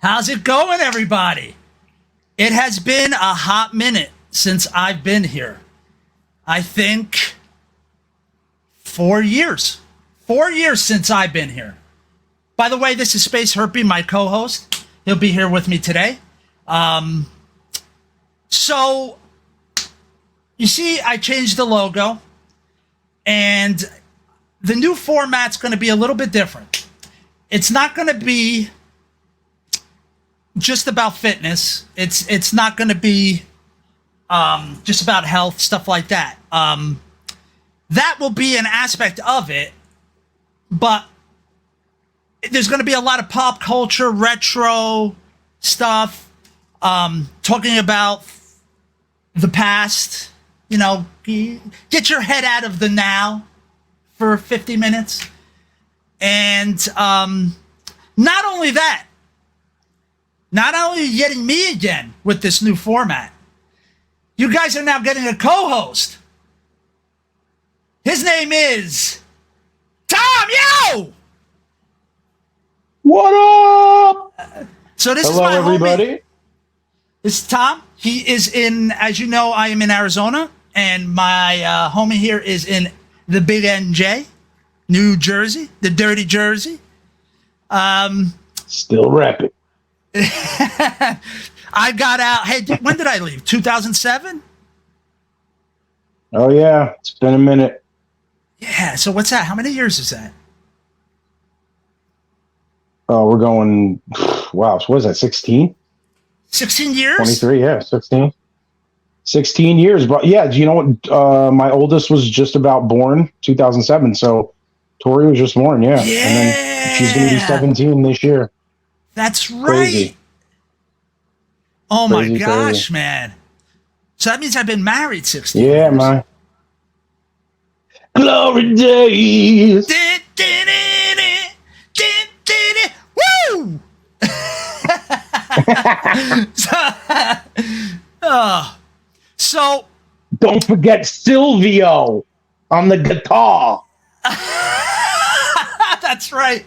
How's it going, everybody? It has been a hot minute since I've been here. I think 4 years. 4 years since I've been here. By the way, this is Space Herpy, my co-host. He'll be here with me today. So, you see, I changed the logo, and the new format's going to be a little bit different. It's not going to be just about fitness. It's not going to be just about health, stuff like that. That will be an aspect of it, but there's going to be a lot of pop culture, retro stuff, talking about the past. You know, get your head out of the now for 50 minutes. And not only that, not only are you getting me again with this new format, you guys are now getting a co-host. His name is Tom Yo! What up? So this Hello, is my everybody. homie. This is Tom. He is in, as you know, I am in Arizona, and my homie here is in the Big NJ, New Jersey, the Dirty Jersey. Still rapping. I got out. Hey, when did I leave? 2007? Oh, yeah. It's been a minute. Yeah. So what's that? How many years is that? Oh, we're going, wow. So what is that, 16? 16 years? 23, yeah, 16. 16 years. But yeah, do you know what? My oldest was just about born, 2007. So Tori was just born, yeah. Yeah. And then she's going to be 17 this year. That's right. Crazy. Oh Crazy, my gosh, crazy. man. So that means I've been married 16 Yeah, years. man. Glory days. Woo! So Don't forget Silvio on the guitar. that's right.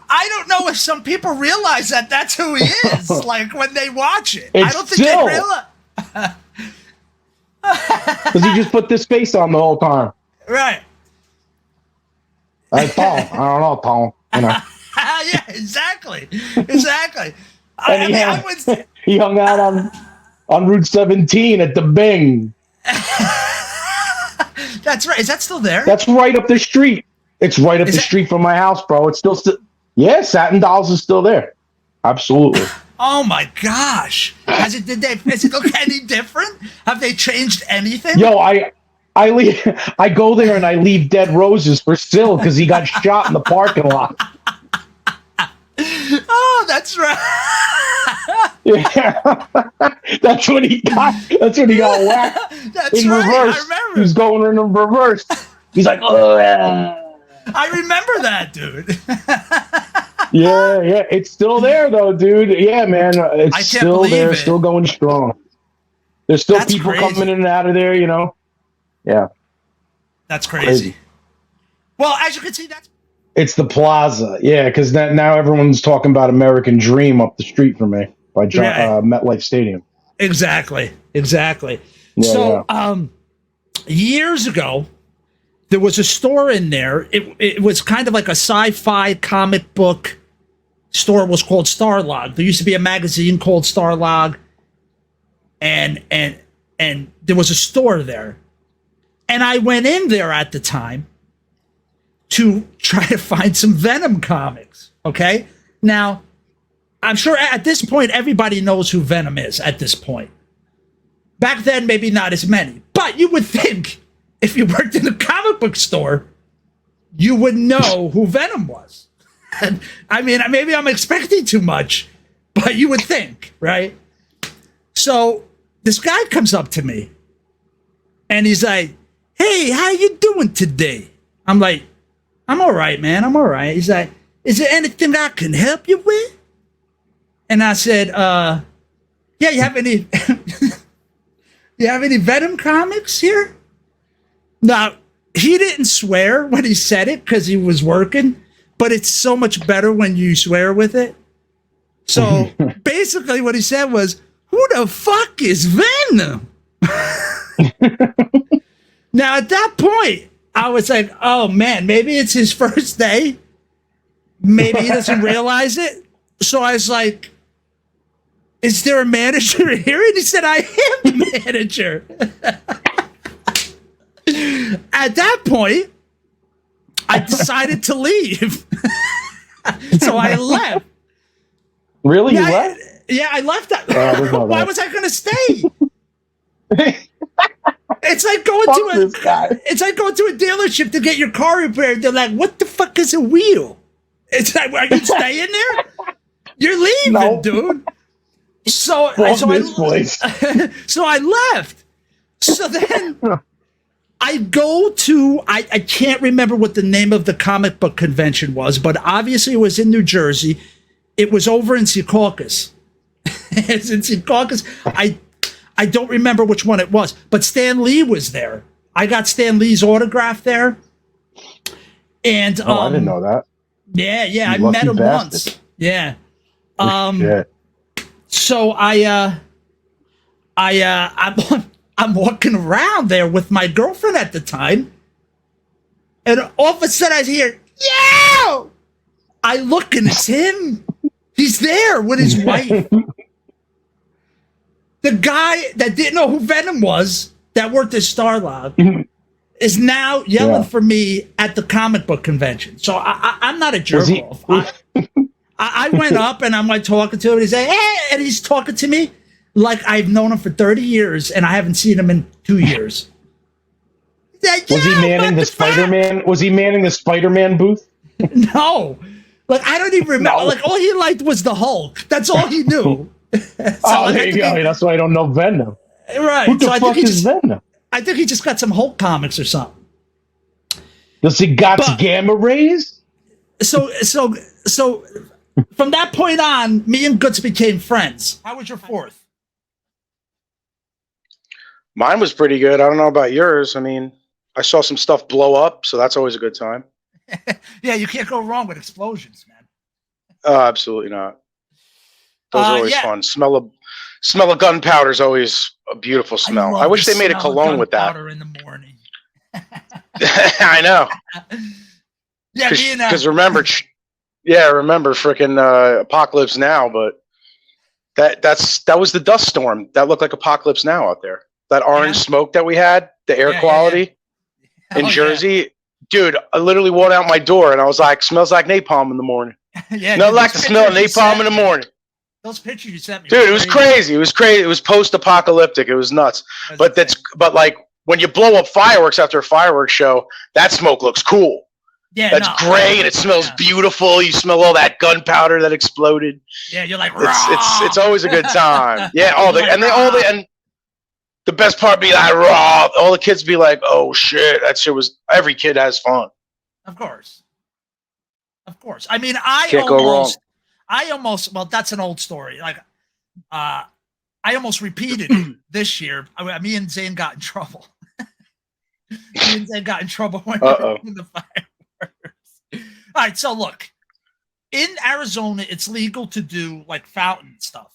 I don't know if some people realize that that's who he is. Like when they watch it, I It's don't think Sil. they realize. Because he just put this face on the whole time. Right? Hey, Tom. I don't know, Tom. You know. Yeah, exactly. Exactly. And he hung out on Route 17 at the Bing. That's right. Is that still there? That's right up the street. It's right up the street from my house, bro. It's still yeah, Satin Dolls is still there. Absolutely. Oh my gosh! Does it look any different? Have they changed anything? Yo, I go there and I leave dead roses for Sil because he got shot in the parking lot. Oh, that's right. Yeah, that's when he got whacked That's in right. reverse. I remember. He was going in reverse. He's like, oh yeah. I remember that, dude. Yeah, it's still there though, dude. Yeah, man, it's I can't still believe there, it. still going strong. There's still That's people crazy. coming in and out of there, you know. Yeah, That's crazy. crazy. Well, as you can see, that's It's the plaza, yeah, because now everyone's talking about American Dream up the street from me by MetLife Stadium. exactly. Yeah, So, years ago, there was a store in there. It was kind of like a sci-fi comic book store. It was called Starlog. There used to be a magazine called Starlog, and there was a store there. And I went in there at the time to try to find some Venom comics. Okay, now I'm sure at this point everybody knows who Venom is. At this point, back then maybe not as many, but you would think, if you worked in a comic book store, you would know who Venom was. And, I mean, maybe I'm expecting too much, but you would think, right? So this guy comes up to me, and he's like, "Hey, how you doing today?" I'm like, "I'm all right, man. I'm all right." He's like, "Is there anything I can help you with?" And I said, "Yeah, you have any you have any Venom comics here?" Now, he didn't swear when he said it because he was working, but it's so much better when you swear with it. So basically, what he said was, "Who the fuck is Venom?" Now at that point, I was like, "Oh man, maybe it's his first day. Maybe he doesn't realize it." So I was like, "Is there a manager here?" And he said, "I am the manager." At that point, I decided to leave. So I left. Really? You left? Yeah, I left. Why that. was I going to stay? It's like going Fuck to this guy. It's like going to a dealership to get your car repaired. They're like, "What the fuck is a wheel?" It's like, "Are you staying there? You're leaving, No. dude." So this place. so I left. So then I go to I can't remember what the name of the comic book convention was, but obviously it was in New Jersey. It was over in Secaucus. It's in Secaucus. I don't remember which one it was, but Stan Lee was there. I got Stan Lee's autograph there. And I didn't know that. Yeah, I You met him lucky bastard. once. Yeah. Shit. So I'm walking around there with my girlfriend at the time, and all of a sudden I hear, "Yo!" I look and it's him. He's there with his wife. The guy that didn't know who Venom was, that worked at Starlog, is now yelling for me at the comic book convention. So I'm not a jerk off. I went up and I'm like talking to him. He's like, "Hey," and he's talking to me like I've known him for 30 years and I haven't seen him in 2 years. Like, Was he manning the Spider-Man? Was he manning the Spider-Man booth? No. Like, I don't even remember. No. Like, all he liked was the Hulk. That's all he knew. So there you go. That's why I don't know Venom. Right. Who the So fuck is Venom? I think he just got some Hulk comics or something. Does he got gamma rays? So from that point on, me and Goods became friends. How was your fourth? Mine was pretty good. I don't know about yours. I mean, I saw some stuff blow up, so that's always a good time. Yeah, you can't go wrong with explosions, man. Absolutely not. Those are always fun. Smell of gunpowder is always a beautiful smell. I wish they made a cologne with that. In the morning. I know. Yeah, because remember freaking Apocalypse Now, but that was the dust storm that looked like Apocalypse Now out there. That orange smoke that we had, the air quality in Jersey. Dude, I literally walked out my door and I was like, "Smells like napalm in the morning." Nothing like the smell of napalm in the morning. Those pictures you sent me, dude, it was crazy. It was crazy. It was post-apocalyptic. It was nuts. But like when you blow up fireworks after a fireworks show, that smoke looks cool. Yeah, that's great, and it smells beautiful. You smell all that gunpowder that exploded. Yeah, you're like, it's always a good time. Yeah, and the best part be like raw. All the kids be like, "Oh shit, that shit was." Every kid has fun. Of course. I mean, I almost. Well, that's an old story. Like, I almost repeated it this year. Me and Zane got in trouble. Me and Zane got in trouble when we were in the fireworks. All right, so look, in Arizona, it's legal to do like fountain stuff.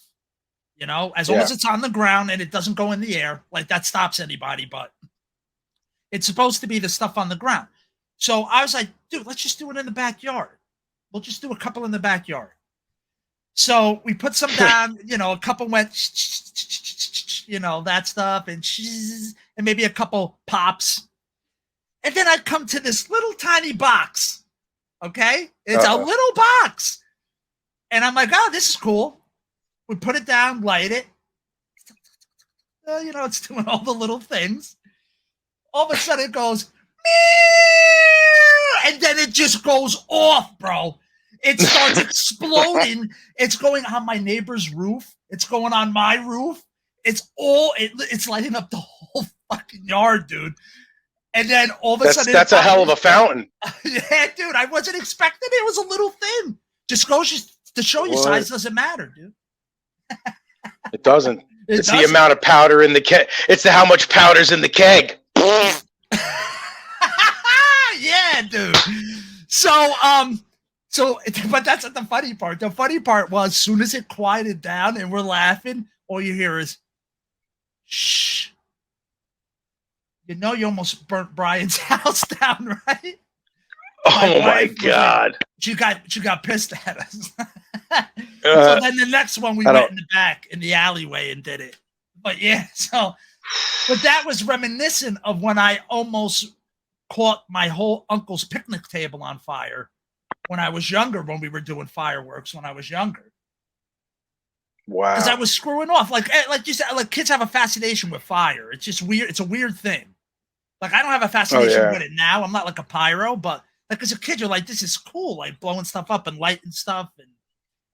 You know, as long as it's on the ground and it doesn't go in the air, like that stops anybody. But it's supposed to be the stuff on the ground. So I was like, dude, let's just do it in the backyard. We'll just do a couple in the backyard. So we put some down, a couple went, that stuff, and maybe a couple pops. And then I come to this little tiny box. Okay? It's a little box. And I'm like, oh, this is cool. We put it down, light it. It's doing all the little things. All of a sudden it goes, and then it just goes off, bro. It starts exploding. It's going on my neighbor's roof. It's going on my roof. It's lighting up the whole fucking yard, dude. And then all of a sudden, that's a hell of a fountain. Yeah, dude. I wasn't expecting it. It was a little thing. Just goes to show you size doesn't matter, dude. It doesn't. It's the amount of powder in the keg. It's how much powder's in the keg. Yeah, dude. So So, but that's not the funny part. The funny part was, as soon as it quieted down and we're laughing, all you hear is, shh. You know you almost burnt Brian's house down, right? Oh my God. She got pissed at us. So then the next one we went in the back in the alleyway and did it. But yeah, but that was reminiscent of when I almost caught my whole uncle's picnic table on fire when I was younger, when we were doing fireworks when I was younger. Wow. Because I was screwing off. Like you said, like kids have a fascination with fire. It's just weird. It's a weird thing. Like I don't have a fascination with it now. I'm not like a pyro, but like as a kid, you're like, this is cool, like blowing stuff up and lighting stuff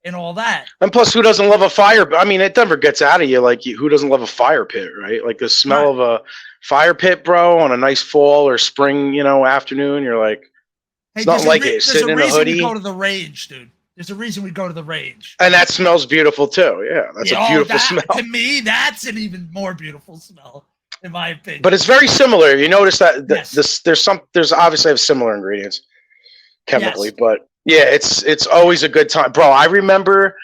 and all that. And plus, who doesn't love a fire? I mean, it never gets out of you. Like, who doesn't love a fire pit, right? Like the smell of a fire pit, bro, on a nice fall or spring, afternoon. You're like, hey, it's not like it. Sitting in a hoodie. We go to the range, dude. There's a reason we go to the range. And that smells beautiful too. Yeah, that's a beautiful smell. To me, that's an even more beautiful smell, in my opinion. But it's very similar. You notice that Yes. there's obviously have similar ingredients chemically, Yes. but yeah, it's always a good time, bro. I remember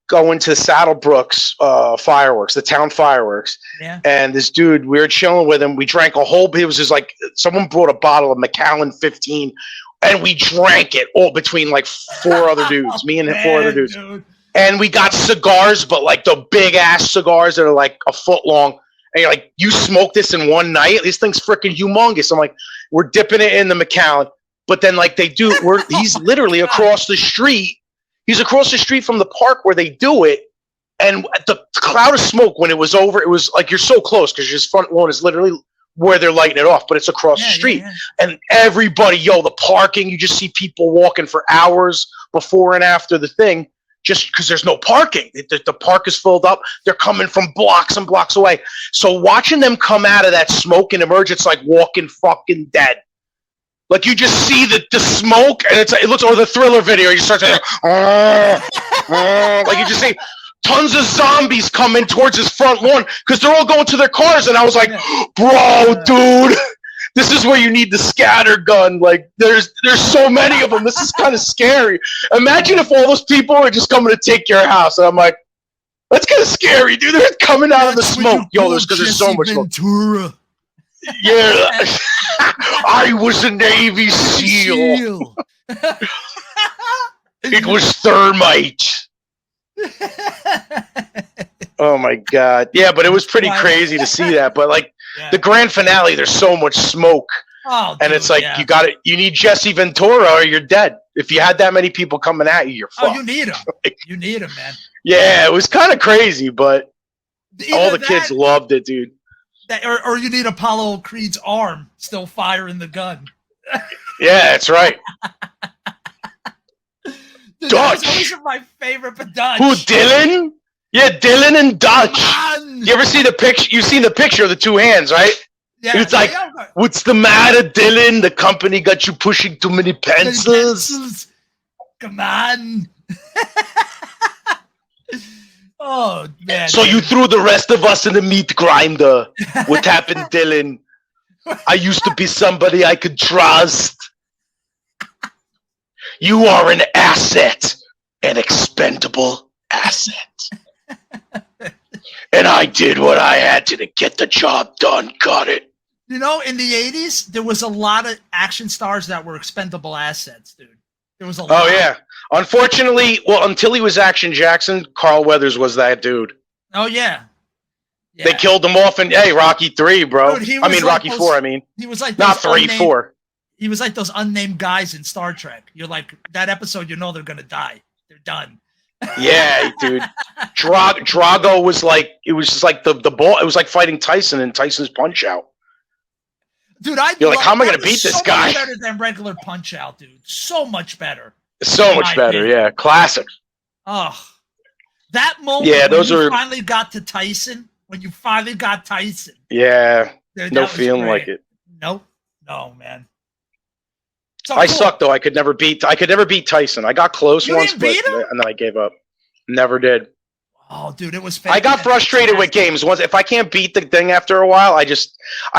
going to Saddlebrooks fireworks, the town fireworks, and this dude, we were chilling with him. We drank a whole. It was just like someone brought a bottle of Macallan 15, and we drank it all between like four other dudes, me and four other dudes. Dude. And we got cigars, but like the big ass cigars that are like a foot long. And you're like, you smoke this in one night? This thing's freaking humongous. I'm like, we're dipping it in the Macallan. But then like he's literally across the street. He's across the street from the park where they do it. And the cloud of smoke, when it was over, it was like, you're so close because his front lawn is literally where they're lighting it off, but it's across the street. And everybody, the parking, you just see people walking for hours before and after the thing. Just because there's no parking. The park is filled up. They're coming from blocks and blocks away. So watching them come out of that smoke and emerge, it's like Walking fucking Dead. Like you just see the smoke, and it looks, or the Thriller video. You start to like you just see tons of zombies coming towards his front lawn because they're all going to their cars. And I was like, bro, dude, this is where you need the scatter gun. Like there's so many of them. This is kind of scary. Imagine if all those people are just coming to take your house. And I'm like, that's kind of scary, dude. They're coming out of the smoke. There's so much smoke. Yeah. I was a Navy SEAL. It was thermite. Oh my God. Yeah, but it was pretty crazy to see that. But like the grand finale, there's so much smoke. Oh, and it's like you need Jesse Ventura or you're dead. If you had that many people coming at you, you're fucked. Oh, you need him. You need him, man. Yeah, it was kind of crazy, but all the kids loved it, dude. Or you need Apollo Creed's arm still firing the gun. Yeah, that's right. Dude, Dutch. Those are my favorite, but Dutch. Who, Dylan? Yeah, Dylan and Dutch. You ever see the picture? You've seen the picture of the two hands, right? Yeah. It's like, what's the matter, Dylan? The company got you pushing too many pencils. Come on. Oh, man. So you threw the rest of us in the meat grinder. What happened, Dylan? I used to be somebody I could trust. You are an asset, an expendable asset. And I did what I had to get the job done. Got it. You know, in the 80s, there was a lot of action stars that were expendable assets, dude. There was a lot. Oh, yeah. Unfortunately, until he was Action Jackson, Carl Weathers was that dude. Oh, yeah. They killed him off in, Rocky 3, bro. Dude, Rocky 4, I mean. He was like not 3, 4. He was like those unnamed guys in Star Trek. You're like, that episode, they're going to die. They're done. Yeah, dude. Drago was like, it was just like the ball. It was like fighting Tyson in Tyson's Punch-Out. Dude, you're like, how am I going to beat this guy? So much better than regular Punch-Out, dude. So much better. So much better, yeah. Classic. Oh, that moment when you finally got to Tyson, Yeah, no feeling like it. Nope. No, man. So I suck though. I could never beat Tyson. I got close once, and then I gave up. Never did. Oh, dude, it was fantastic. I got frustrated with games. Once, if I can't beat the thing after a while, I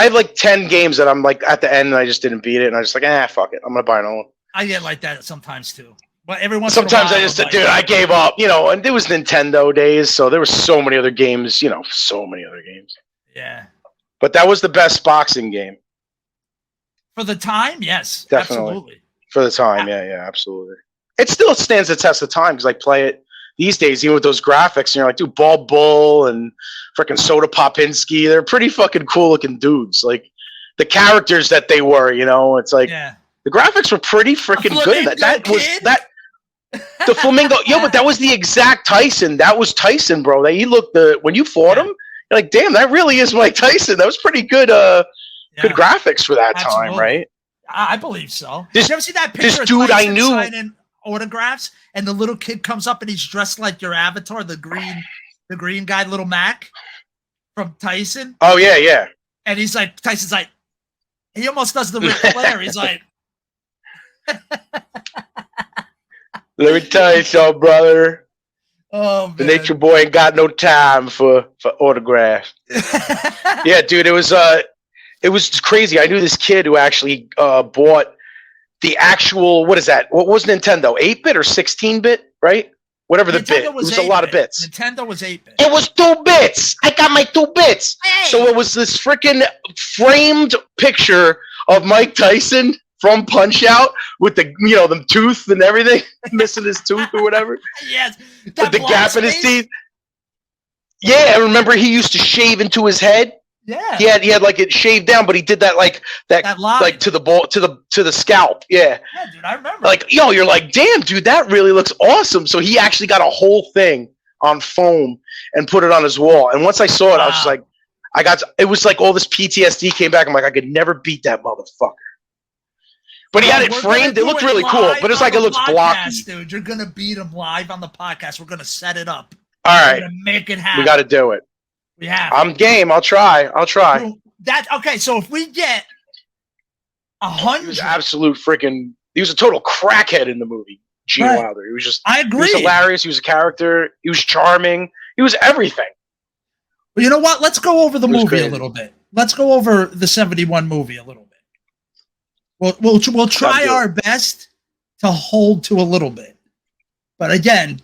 have like 10 games that I'm like at the end and I just didn't beat it, and I just like, fuck it, I'm gonna buy another one. I get like that sometimes too. But every once in a Sometimes while, I just, I'm like, dude, I gave up, and it was Nintendo days, so there were so many other games, so many other games. yeah. But that was the best boxing game. For the time, yes. Definitely. Absolutely. For the time, yeah, absolutely. It still stands the test of time because I play it these days, even with those graphics, and you're like, dude, Ball Bull and freaking Soda Popinski, they're pretty fucking cool looking dudes. Like, the characters that they were, it's like, the graphics were pretty freaking good. The flamingo, but that was the exact Tyson. That was Tyson, bro. He looked when you fought him, you're like, damn, that really is Mike Tyson. That was pretty good. Good graphics for that time, right? I believe so. Did you ever see that picture? This of dude Tyson I knew signing autographs, and the little kid comes up and he's dressed like your avatar, the green guy, Little Mac from Tyson. Oh yeah. And he's like, Tyson's like, he almost does the Ric Flair. He's like. Let me tell you something, brother. Oh, man. The Nature Boy ain't got no time for autographs. Yeah, dude, it was crazy. I knew this kid who actually bought the actual, what is that? What was Nintendo? 8-bit or 16-bit, right? Whatever the Nintendo bit. It was a lot of bits. Nintendo was 8-bit. It was 2 bits. I got my 2 bits. Hey. So it was this freaking framed picture of Mike Tyson from Punch-Out with the tooth and everything, missing his tooth or whatever. Yes. With the gap in his teeth. Yeah, I remember he used to shave into his head. Yeah. He had like it shaved down, but he did that like to the scalp. Yeah. Yeah, dude, I remember. Like, you're like, damn, dude, that really looks awesome. So he actually got a whole thing on foam and put it on his wall. And once I saw it, I was just like, it was like all this PTSD came back. I'm like, I could never beat that motherfucker. But he had it framed. It looked really cool, but it's like it looks blocky. Dude, you're gonna beat him live on the podcast. We're gonna set it up. All right, make it happen. we got to do it. We have. I'm game. I'll try. Okay. So if we get 100, he was absolute freaking. He was a total crackhead in the movie. Gene Wilder. He was just. I agree. He was hilarious. He was a character. He was charming. He was everything. Well, you know what? Let's go over the movie a little bit. Let's go over the 71 movie a little bit. We'll try our best to hold to a little bit, but again,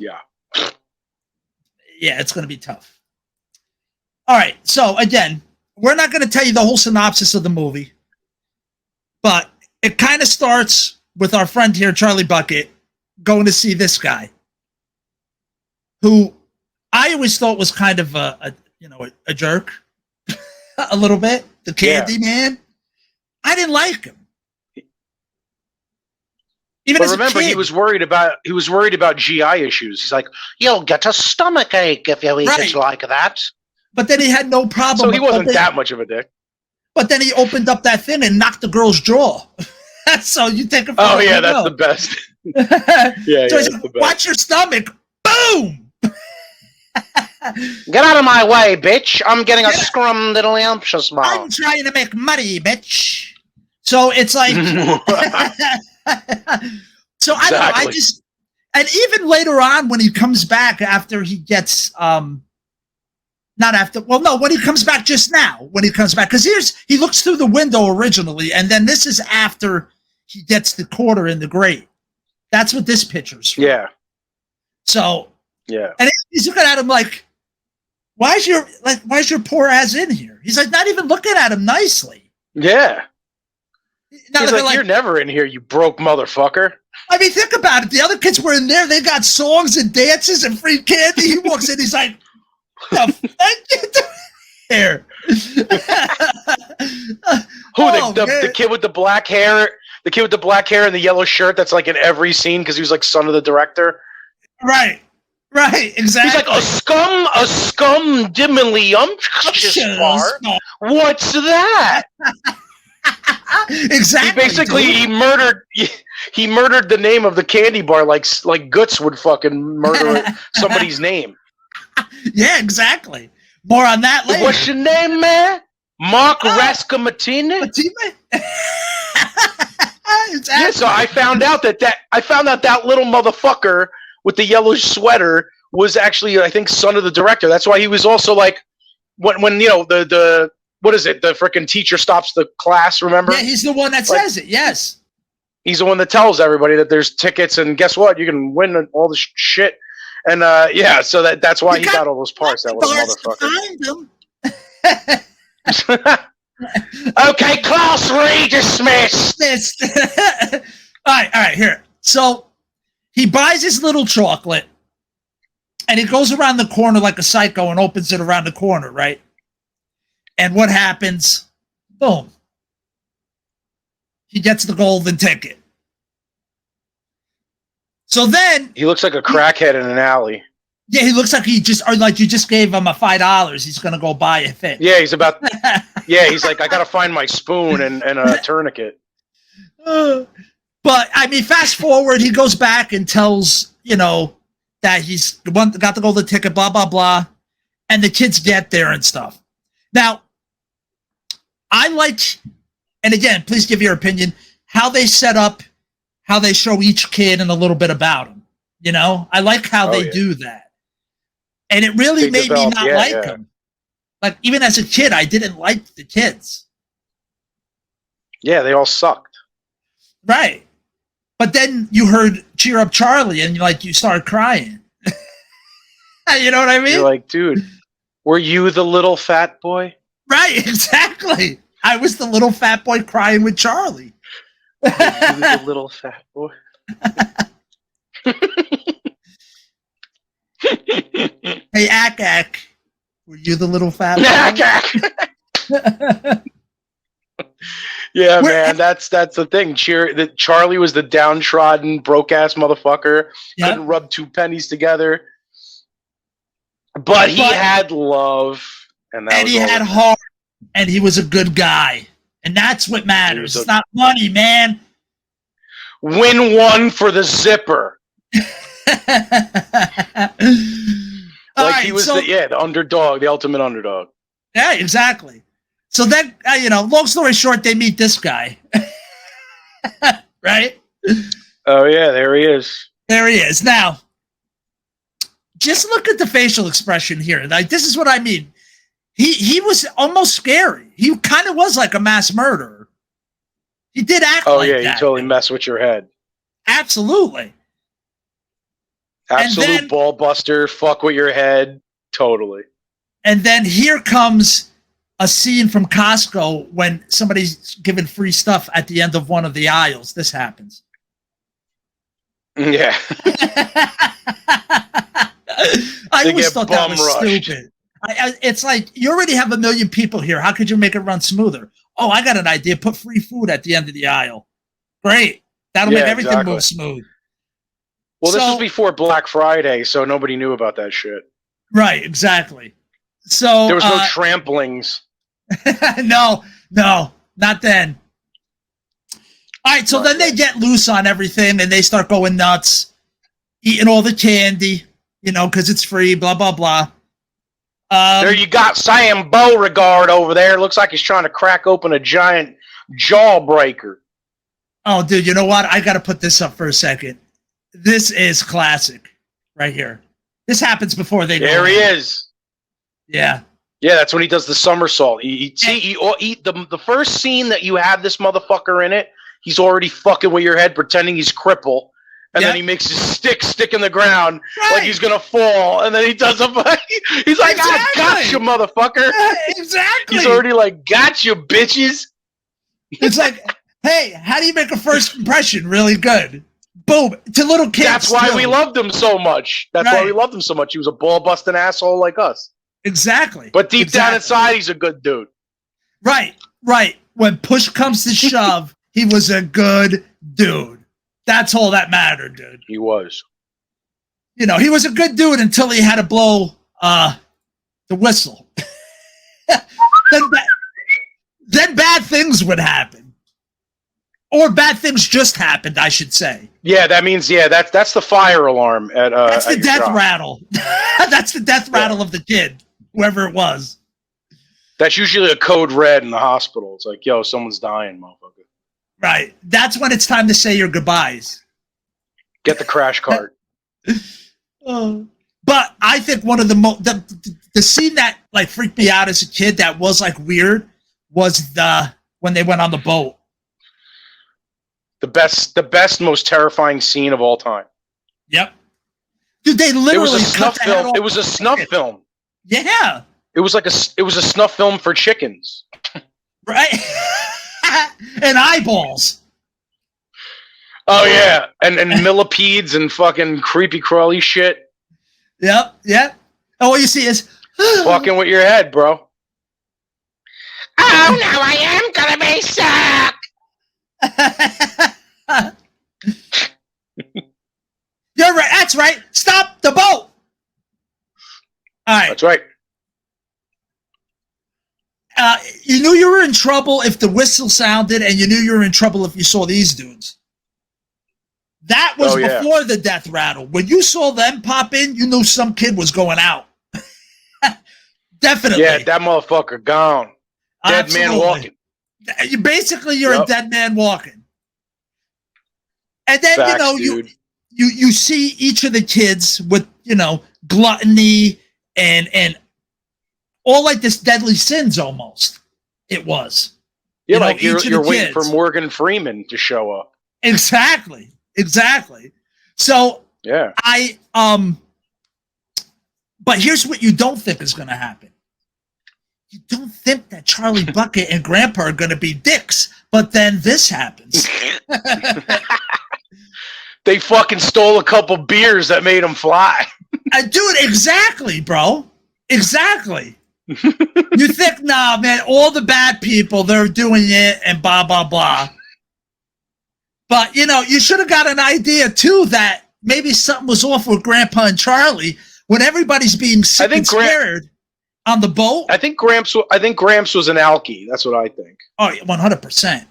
it's going to be tough. All right, so again, we're not going to tell you the whole synopsis of the movie, but it kind of starts with our friend here, Charlie Bucket, going to see this guy, who I always thought was kind of a jerk, a little bit, the Candy Man. I didn't like him. But remember, he was worried about GI issues. He's like, you'll get a stomach ache if you eat it like that. But then he had no problem. So he wasn't that much of a dick. But then he opened up that thing and knocked the girl's jaw. So you take it. Oh yeah, that's the best. So he's like, watch your stomach. Boom. Get out of my way, bitch! I'm getting a scrum little umptious mouth. I'm trying to make money, bitch. So it's like. So I don't know. And even later on when he comes back after he gets when he comes back just now, when he comes back, because he looks through the window originally, and then this is after he gets the quarter in the grate. That's what this picture's from. Yeah. So yeah. And he's looking at him like, why's your poor ass in here? He's like not even looking at him nicely. Yeah. He's like, you're never in here, you broke motherfucker. I mean, think about it. The other kids were in there. They got songs and dances and free candy. He walks in. He's like, what the fuck you doing here? The kid with the black hair? The kid with the black hair and the yellow shirt that's like in every scene because he was like son of the director? Right, exactly. He's like, a scum dimly umptious fart. What's that? Exactly. He murdered the name of the candy bar like Guts would fucking murder somebody's name. Yeah, exactly. More on that later. What's your name, man? Mark Rascamatini? Exactly. Yeah, so I found out that little motherfucker with the yellow sweater was actually, I think, son of the director. That's why he was also like when the what is it? The freaking teacher stops the class, remember? Yeah, he's the one that says it, yes. He's the one that tells everybody that there's tickets, and guess what? You can win all this shit. And yeah, so that's why he got all those parts. That little motherfucker. Okay, class dismissed. All right, here. So he buys his little chocolate, and he goes around the corner like a psycho and opens it around the corner, right? And what happens? Boom. He gets the golden ticket. So then he looks like a crackhead in an alley. Yeah, he looks like you just gave him a $5. He's gonna go buy a thing. Yeah, he's about. Yeah, he's like, I gotta find my spoon and a tourniquet. But I mean, fast forward, he goes back and tells that he's got the golden ticket, blah blah blah, and the kids get there and stuff. Now, I like, and again, please give your opinion, how they set up, how they show each kid and a little bit about him. I like how they do that. And it really made me not like them. Like, even as a kid, I didn't like the kids. Yeah, they all sucked. Right. But then you heard Cheer Up Charlie, and you started crying. You know what I mean? You're like, dude, were you the little fat boy? Right, exactly. I was the little fat boy crying with Charlie. Were you the little fat boy? Hey, Ak, were you the little fat boy? Yeah, man, that's the thing. Charlie was the downtrodden, broke ass motherfucker. Yep. Couldn't rub two pennies together, but he had love, and he had heart, and he was a good guy, and that's what matters. It's not money, man. Win one for the zipper. He was the underdog, the ultimate underdog. Yeah, exactly. So then, long story short, they meet this guy. Right? Oh, yeah, there he is. There he is. Now, just look at the facial expression here. Like, this is what I mean. He was almost scary. He kind of was like a mass murderer. He did act like that. Oh, yeah, he totally messed with your head. Absolutely. Absolute ball buster, fuck with your head, totally. And then here comes a scene from Costco when somebody's giving free stuff at the end of one of the aisles. This happens. Yeah. I always thought that was stupid. It's like, you already have 1 million people here. How could you make it run smoother? Oh, I got an idea. Put free food at the end of the aisle. Great. That'll make everything move smooth. Well, this was before Black Friday, so nobody knew about that shit. Right, exactly. So there was no tramplings. No, not then. All right, so then they get loose on everything, and they start going nuts, eating all the candy, because it's free, blah, blah, blah. There you got Sam Beauregard over there. Looks like he's trying to crack open a giant jawbreaker. Oh, dude, you know what? I got to put this up for a second. This is classic right here. This happens before they go. There he is. Yeah. Yeah, that's when he does the somersault. The first scene that you have this motherfucker in it, he's already fucking with your head, pretending he's crippled. And then he makes his stick in the ground like he's going to fall. And then he does he's like, I got you, motherfucker. Exactly. He's already like, got you, bitches. It's like, hey, how do you make a first impression really good? Boom. To little kids. That's why we loved him so much. Why we loved him so much. He was a ball-busting asshole like us. Exactly. But deep down inside, he's a good dude. Right. When push comes to shove, he was a good dude. That's all that mattered, dude. He was. He was a good dude until he had to blow the whistle. Then bad things would happen. Or bad things just happened, I should say. Yeah, that means that's the fire alarm at that's the at death job. Rattle. That's the death rattle of the kid, whoever it was. That's usually a code red in the hospital. It's like, yo, someone's dying, motherfucker. Right. That's when it's time to say your goodbyes. Get the crash cart. But I think one of the scene that freaked me out as a kid that was weird was when they went on the boat. The best, most terrifying scene of all time. Yep. Dude, they It literally was a cut snuff the head film. off It was a the snuff chicken. film. Yeah. It was a snuff film for chickens. Right. And eyeballs. Oh yeah, and millipedes and fucking creepy crawly shit. Yep. Yep. And all you see is Fucking with your head, bro. Oh, now I am gonna be sucked. You're right. That's right. Stop the boat. All right. That's right. You knew you were in trouble if the whistle sounded, and you knew you were in trouble if you saw these dudes. That was before the death rattle. When you saw them pop in, you knew some kid was going out. Definitely. Yeah, that motherfucker gone. Dead man walking. You're a dead man walking. And then, Facts, you see each of the kids with, gluttony and all like this deadly sins almost. It was. Yeah, like you're waiting for Morgan Freeman to show up. Exactly. So yeah. But here's what you don't think is going to happen. You don't think that Charlie Bucket and Grandpa are going to be dicks, but then this happens. They fucking stole a couple beers that made them fly. Dude, exactly, bro. Exactly. You think, nah, man, all the bad people, they're doing it and blah, blah, blah. But, you should have got an idea, too, that maybe something was off with Grandpa and Charlie when everybody's being sick and scared on the boat. I think Gramps was an alkie. That's what I think. Oh, 100%.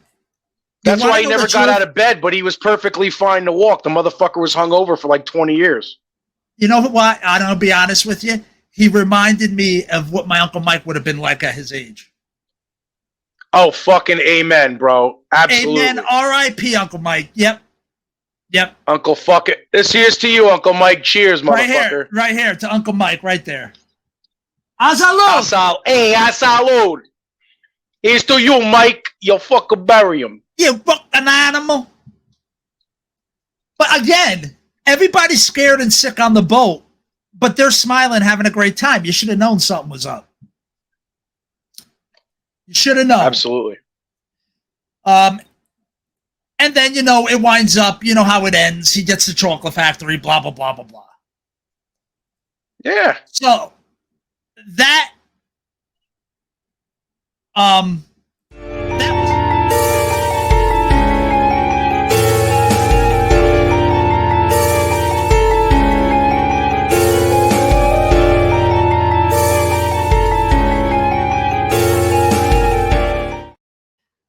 That's why he never got out of bed, but he was perfectly fine to walk. The motherfucker was hungover for like 20 years. You know what? I don't know, be honest with you. He reminded me of what my Uncle Mike would have been like at his age. Oh, fucking amen, bro. Absolutely. Amen. R.I.P. Uncle Mike. Yep. Uncle fuck it. Here's to you, Uncle Mike. Cheers, motherfucker. Right here to Uncle Mike, right there. A salud. Hey, a salud. Here's to you, Mike. You'll fucking bury him. You fucking animal. But again, everybody's scared and sick on the boat, but they're smiling, having a great time. You should have known something was up. You should have known. Absolutely. And then, it winds up, you know how it ends. He gets the chocolate factory, blah, blah, blah, blah, blah. Yeah. So that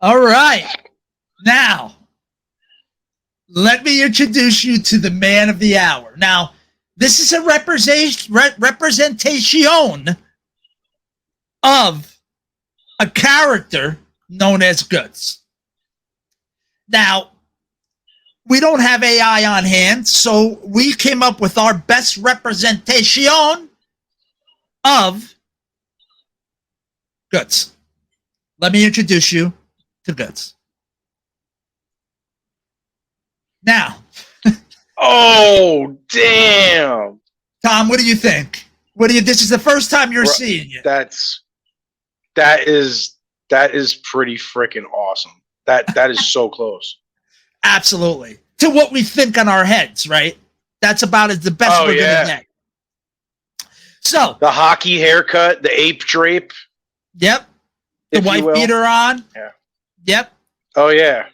all right. Now, let me introduce you to the man of the hour. Now, this is a representation of a character known as Guts. Now, we don't have AI on hand, so we came up with our best representation of Guts. Let me introduce you to Guts. Now. Oh, damn. Tom, what do you think? This is the first time you're seeing it. That is pretty freaking awesome. That is so close. Absolutely. To what we think on our heads, right? That's about the best we're gonna get. So the hockey haircut, the ape drape. Yep. The wife beater on. Yeah. Yep. Oh yeah.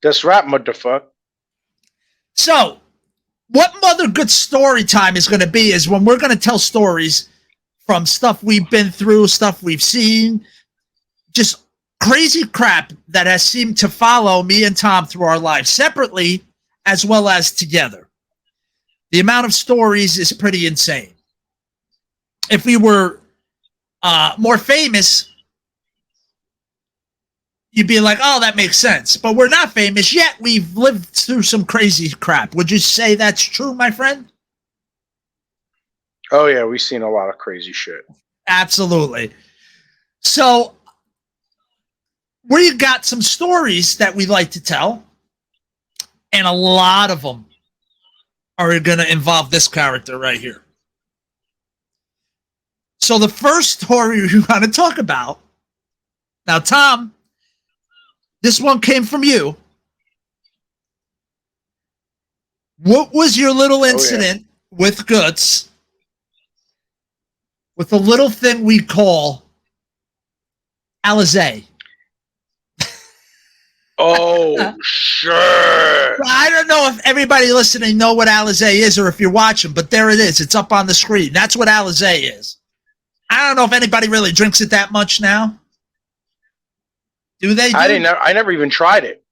That's right, motherfucker. So what Mother Good story time is going to be is when we're going to tell stories from stuff we've been through, stuff we've seen, just crazy crap that has seemed to follow me and Tom through our lives separately as well as together. The amount of stories is pretty insane. If we were more famous, you'd be like, oh, that makes sense. But we're not famous yet. We've lived through some crazy crap. Would you say that's true, my friend? Oh, yeah. We've seen a lot of crazy shit. Absolutely. So we got some stories that we like to tell. And a lot of them are going to involve this character right here. So the first story we want to talk about, now, Tom, this one came from you. What was your little incident with Goods with the little thing we call Alizé? Oh, sure. I don't know if everybody listening know what Alizé is or if you're watching, but there it is. It's up on the screen. That's what Alizé is. I don't know if anybody really drinks it that much now. Do they? I never even tried it.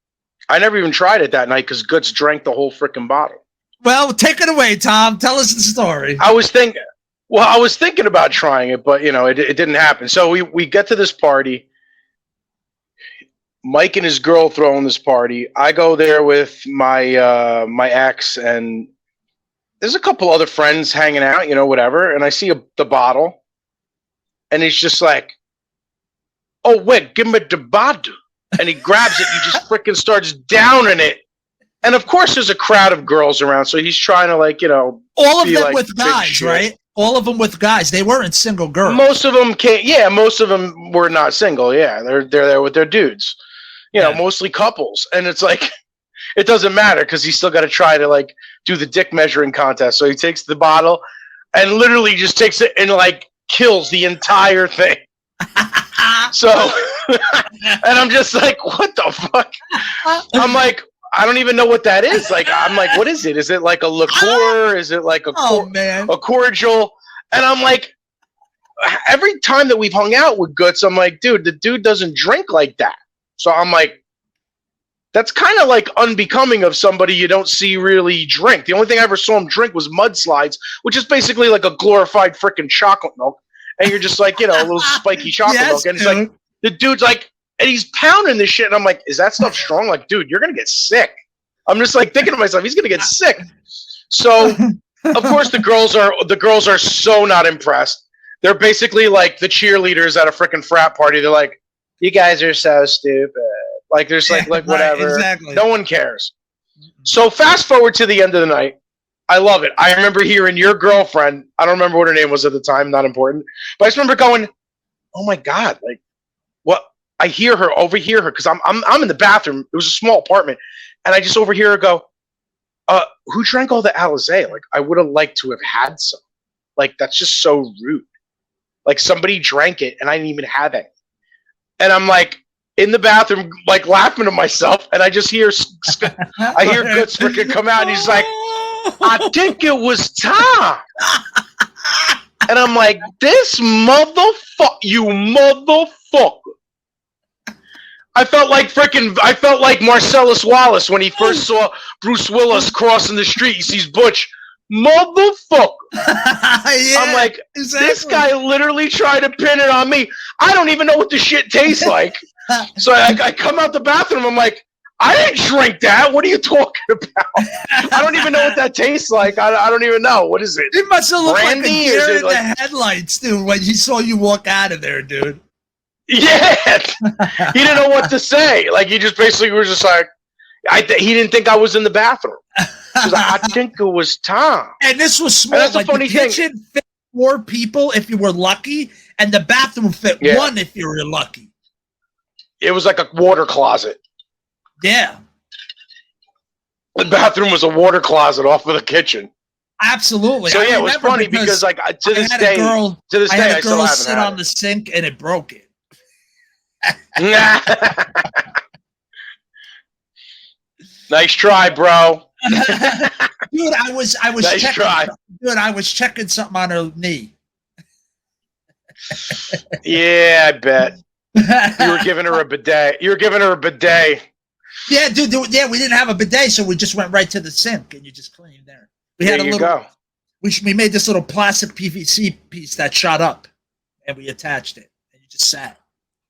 I never even tried it that night because Goods drank the whole freaking bottle. Well, take it away, Tom. Tell us the story. I was thinking about trying it, but it didn't happen. So we get to this party. Mike and his girl throwing this party. I go there with my my ex, and there's a couple other friends hanging out, whatever. And I see the bottle, and he's just like, "Oh wait, give me the bottle," and he grabs it. He just freaking starts downing it. And of course, there's a crowd of girls around, so he's trying to all of them with guys, right? All of them with guys. They weren't single girls. Most of them can't. Yeah, most of them were not single. Yeah, they're there with their dudes. Mostly couples, and it's like it doesn't matter because he's still got to try to do the dick measuring contest. So he takes the bottle and literally just takes it and kills the entire thing. So, and I'm just like, what the fuck? I'm like, I don't even know what that is. I'm like, what is it? Is it like a liqueur? Is it like a cordial? And I'm like, every time that we've hung out with Goods, I'm like, dude, the dude doesn't drink like that. So I'm like, that's kind of unbecoming of somebody you don't see really drink. The only thing I ever saw him drink was mudslides, which is basically like a glorified freaking chocolate milk. And you're just like, a little spiky chocolate milk. And it's like, the dude's like, and he's pounding this shit. And I'm like, is that stuff strong? Like, dude, you're going to get sick. I'm just thinking to myself, he's going to get sick. So of course the girls are so not impressed. They're basically like the cheerleaders at a freaking frat party. They're like, you guys are so stupid. There's whatever. Right, exactly. No one cares. So fast forward to the end of the night. I love it. I remember hearing your girlfriend. I don't remember what her name was at the time. Not important. But I just remember going, oh my God. What? I overhear her because I'm in the bathroom. It was a small apartment. And I just overhear her go, who drank all the Alizé? I would have liked to have had some. That's just so rude. Somebody drank it and I didn't even have any. And I'm in the bathroom, laughing to myself, and I just hear, I hear Goods freaking come out, and he's like, I think it was Tom. And I'm like, this you motherfucker. I felt like Marcellus Wallace when he first saw Bruce Willis crossing the street. He sees Butch. Motherfucker. I'm like, exactly. This guy literally tried to pin it on me. I don't even know what the shit tastes like. So I come out the bathroom. I'm like, I didn't drink that. What are you talking about? I don't even know what that tastes like. I don't even know. What is it? It must have looked Brandy? Like a deer in the headlights, dude, when he saw you walk out of there, dude. Yeah. He didn't know what to say. He just basically was just like, he didn't think I was in the bathroom. I think it was Tom. And this was small. That's a funny the kitchen thing. Fit 4 people if you were lucky, and the bathroom fit 1 if you were lucky. It was like a water closet. Yeah. The bathroom was a water closet off of the kitchen. Absolutely. So it was funny because to this day, I had a girl still sit on the sink and it broke it. Nice try, bro. Dude, I was nice checking. Try. Dude, I was checking something on her knee. Yeah, I bet. You were giving her a bidet. Yeah, dude. Yeah, we didn't have a bidet, so we just went right to the sink and you just cleaned there. We had go. We made this little plastic PVC piece that shot up, and we attached it, and you just sat.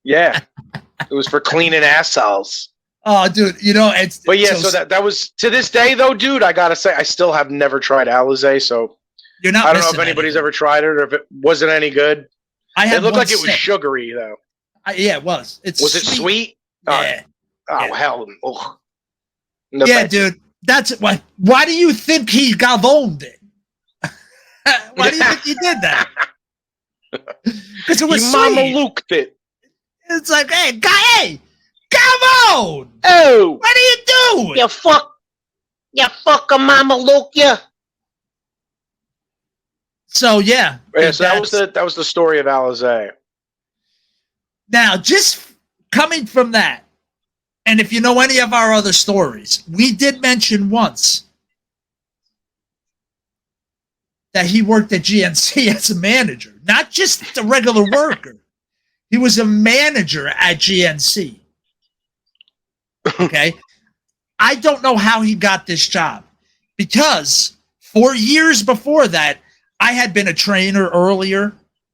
Yeah, it was for cleaning assholes. Oh, dude, it's. But yeah, so that was to this day though, dude. I gotta say, I still have never tried Alizé, so you're not. I don't know if anybody's ever tried it or if it wasn't any good. It looked like it was sugary though. Yeah, it was. Was it sweet? Yeah. Oh hell! Ugh. No, yeah, dude. That's why. Why do you think he gavoned it? Why do you think he did that? Because it was He Mama sweet. Luked it. It's like, hey, gavone! Oh, What are you doing? You fuck a Mama Luke, ya. So yeah. yeah. So that was the story of Alizé. Now, just coming from that, and if you know any of our other stories, we did mention once that he worked at GNC as a manager, not just a regular worker. He was a manager at GNC. Okay? I don't know how he got this job because 4 years before that, I had been a trainer earlier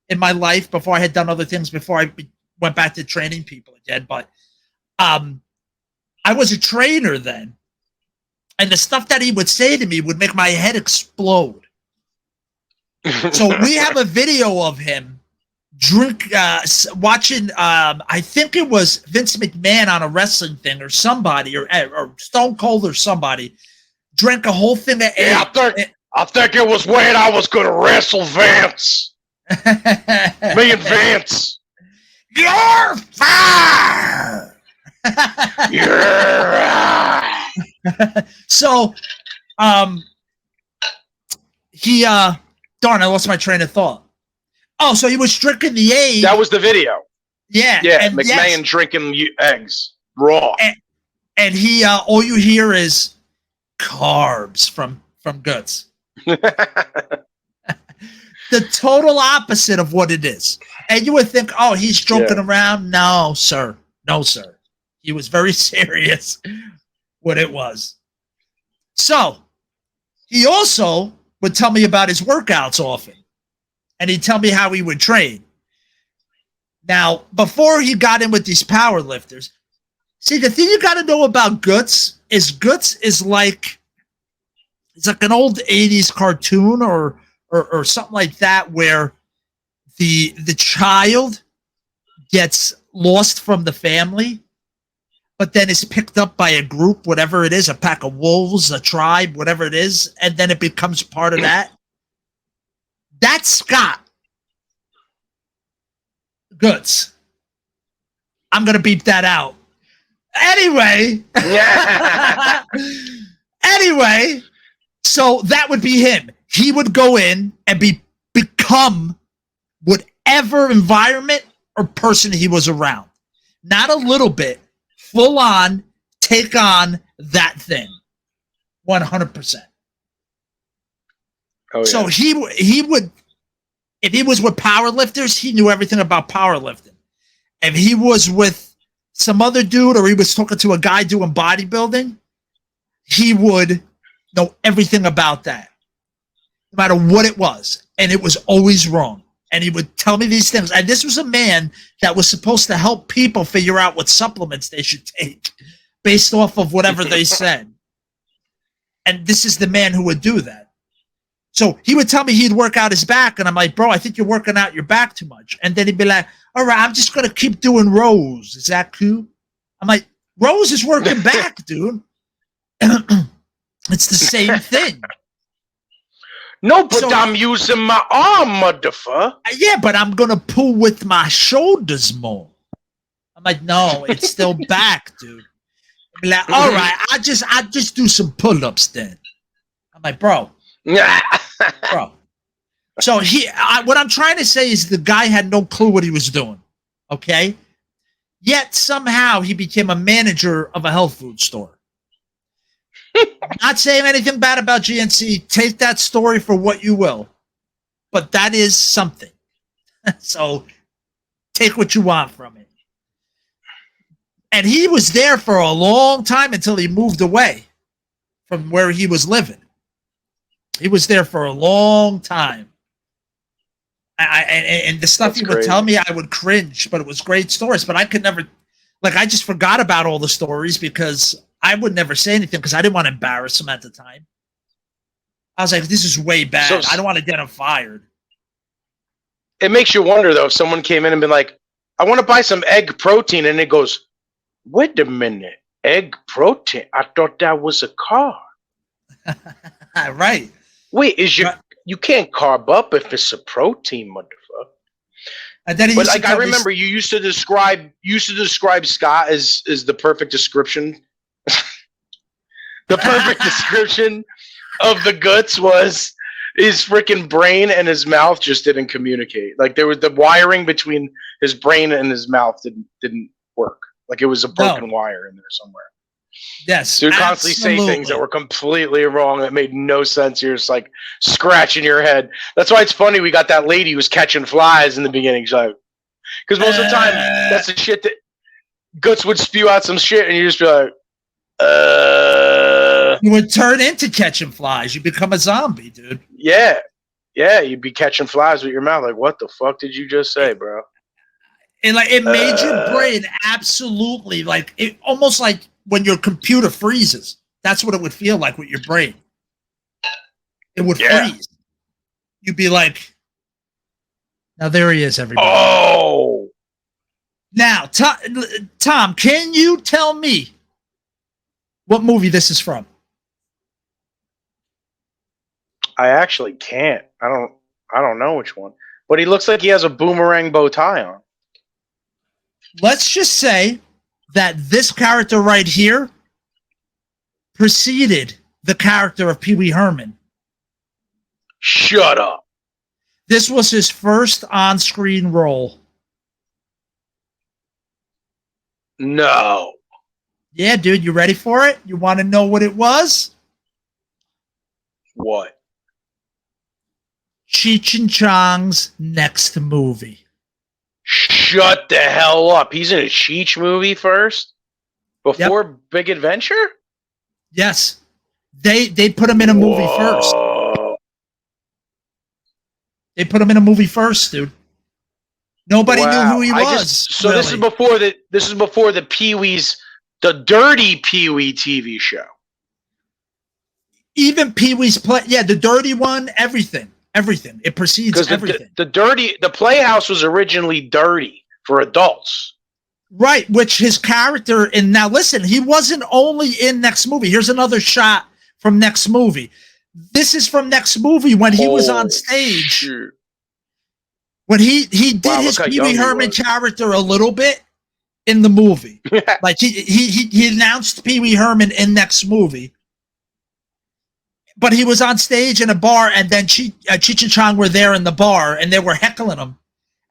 in my life before I had done other things before I went back to training people again. But I was a trainer then. And the stuff that he would say to me would make my head explode. So we have a video of him watching, I think it was Vince McMahon on a wrestling thing or somebody, or Stone Cold or somebody, drank a whole thing of Yeah, I think it was when I was going to wrestle Vance. Me and Vance. You're fired! Yeah. So, he, darn, I lost my train of thought. Oh, so he was drinking the egg. That was the video. Yeah. Yeah, and McMahon yes, drinking eggs raw. and he, all you hear is carbs from Guts. The total opposite of what it is. And you would think, oh, he's joking around. No, sir. No, sir. He was very serious what it was. So he also would tell me about his workouts often. And he'd tell me how he would train. Now, before he got in with these power lifters, see, the thing you got to know about Guts is like, it's like an old 80s cartoon or something like that, where the child gets lost from the family, but then is picked up by a group, whatever it is, a pack of wolves, a tribe, whatever it is, and then it becomes part of that. That's Scott Guts. I'm going to beep that out. Anyway. Anyway, so that would be him. He would go in and become whatever environment or person he was around. Not a little bit. Full on, take on that thing. 100%. Oh, yeah. So he would, if he was with powerlifters, he knew everything about powerlifting. If he was with some other dude or he was talking to a guy doing bodybuilding, he would know everything about that, no matter what it was. And it was always wrong. And he would tell me these things. And this was a man that was supposed to help people figure out what supplements they should take based off of whatever they said. And this is the man who would do that. So he would tell me he'd work out his back. And I'm like, bro, I think you're working out your back too much. And then he'd be like, all right, I'm just going to keep doing rows. Is that cool? I'm like, rows is working back, dude. It's the same thing. No, but So- I'm using my arm, motherfucker. Yeah, but I'm going to pull with my shoulders more. I'm like, no, it's still back, dude. I'd be like, all right, I just do some pull-ups then. I'm like, bro. So what I'm trying to say is the guy had no clue what he was doing. Okay? Yet somehow he became a manager of a health food store. Not saying anything bad about GNC. Take that story for what you will. But that is something. So take what you want from it. And he was there for a long time until he moved away from where he was living. He was there for a long time. And the stuff That's he would crazy. tell me, I would cringe, but it was great stories. But I could never, like, I just forgot about all the stories because I would never say anything because I didn't want to embarrass him at the time. I was like, this is way bad. So- I don't want to get him fired. It makes you wonder, though, if someone came in and been like, I want to buy some egg protein. And it goes, wait a minute, egg protein? I thought that was a car. Right. Wait, Right. you can't carb up if it's a protein, motherfucker. And then he But used to like I tell me- remember, you used to describe Scott as the perfect description. The perfect description of the guts was his freaking brain and his mouth just didn't communicate. Like there was the wiring between his brain and his mouth didn't work. Like it was a broken wire in there somewhere. Yes. So you constantly say things that were completely wrong that made no sense. You're just like scratching your head. That's why it's funny we got that lady who was catching flies in the beginning. Because most of the time that's the shit that Guts would spew out some shit and you just be like, You would turn into catching flies. You become a zombie, dude. yeah. Yeah, you'd be catching flies with your mouth. Like, what the fuck did you just say, bro? And like it made your brain absolutely like it almost like when your computer freezes. That's what it would feel like with your brain. It would freeze. You'd be like, now there he is, everybody. Oh. Now, Tom, can you tell me what movie this is from? I actually can't. I don't know which one. But he looks like he has a boomerang bow tie on. Let's just say that this character right here preceded the character of Pee Wee Herman. Shut up. This was his first on-screen role. No. Yeah, dude, you ready for it? You want to know what it was? What? Cheech and Chong's next movie. Shut the hell up. He's in a Cheech movie first? Before Big Adventure? Yes. They put him in a movie first. They put him in a movie first, dude. Nobody knew who he was. Really. This is before the Pee-wee's, the dirty Pee-wee TV show. Even Pee-wee's play, the dirty one, everything. It precedes everything. The Playhouse was originally dirty for adults. Right, which his character, and now listen, he wasn't only in Next Movie. Here's another shot from Next Movie. This is from Next Movie when he was on stage. Shoot. When he did his Pee Wee Herman character a little bit in the movie. Like he announced Pee Wee Herman in Next Movie. But he was on stage in a bar, and then Cheech and Chong were there in the bar, and they were heckling him.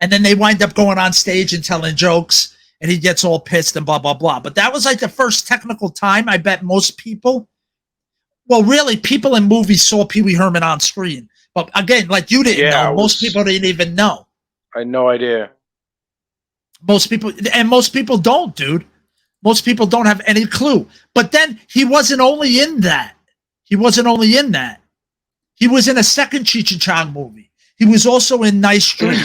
And then they wind up going on stage and telling jokes, and he gets all pissed and blah, blah, blah. But that was like the first technical time I bet most people, well, really, people in movies saw Pee Wee Herman on screen. But again, like you didn't know. Most people didn't even know. I had no idea. Most people don't, dude. Most people don't have any clue. But then he wasn't only in that. He was in a second Cheech and Chong movie. He was also in Nice Dreams.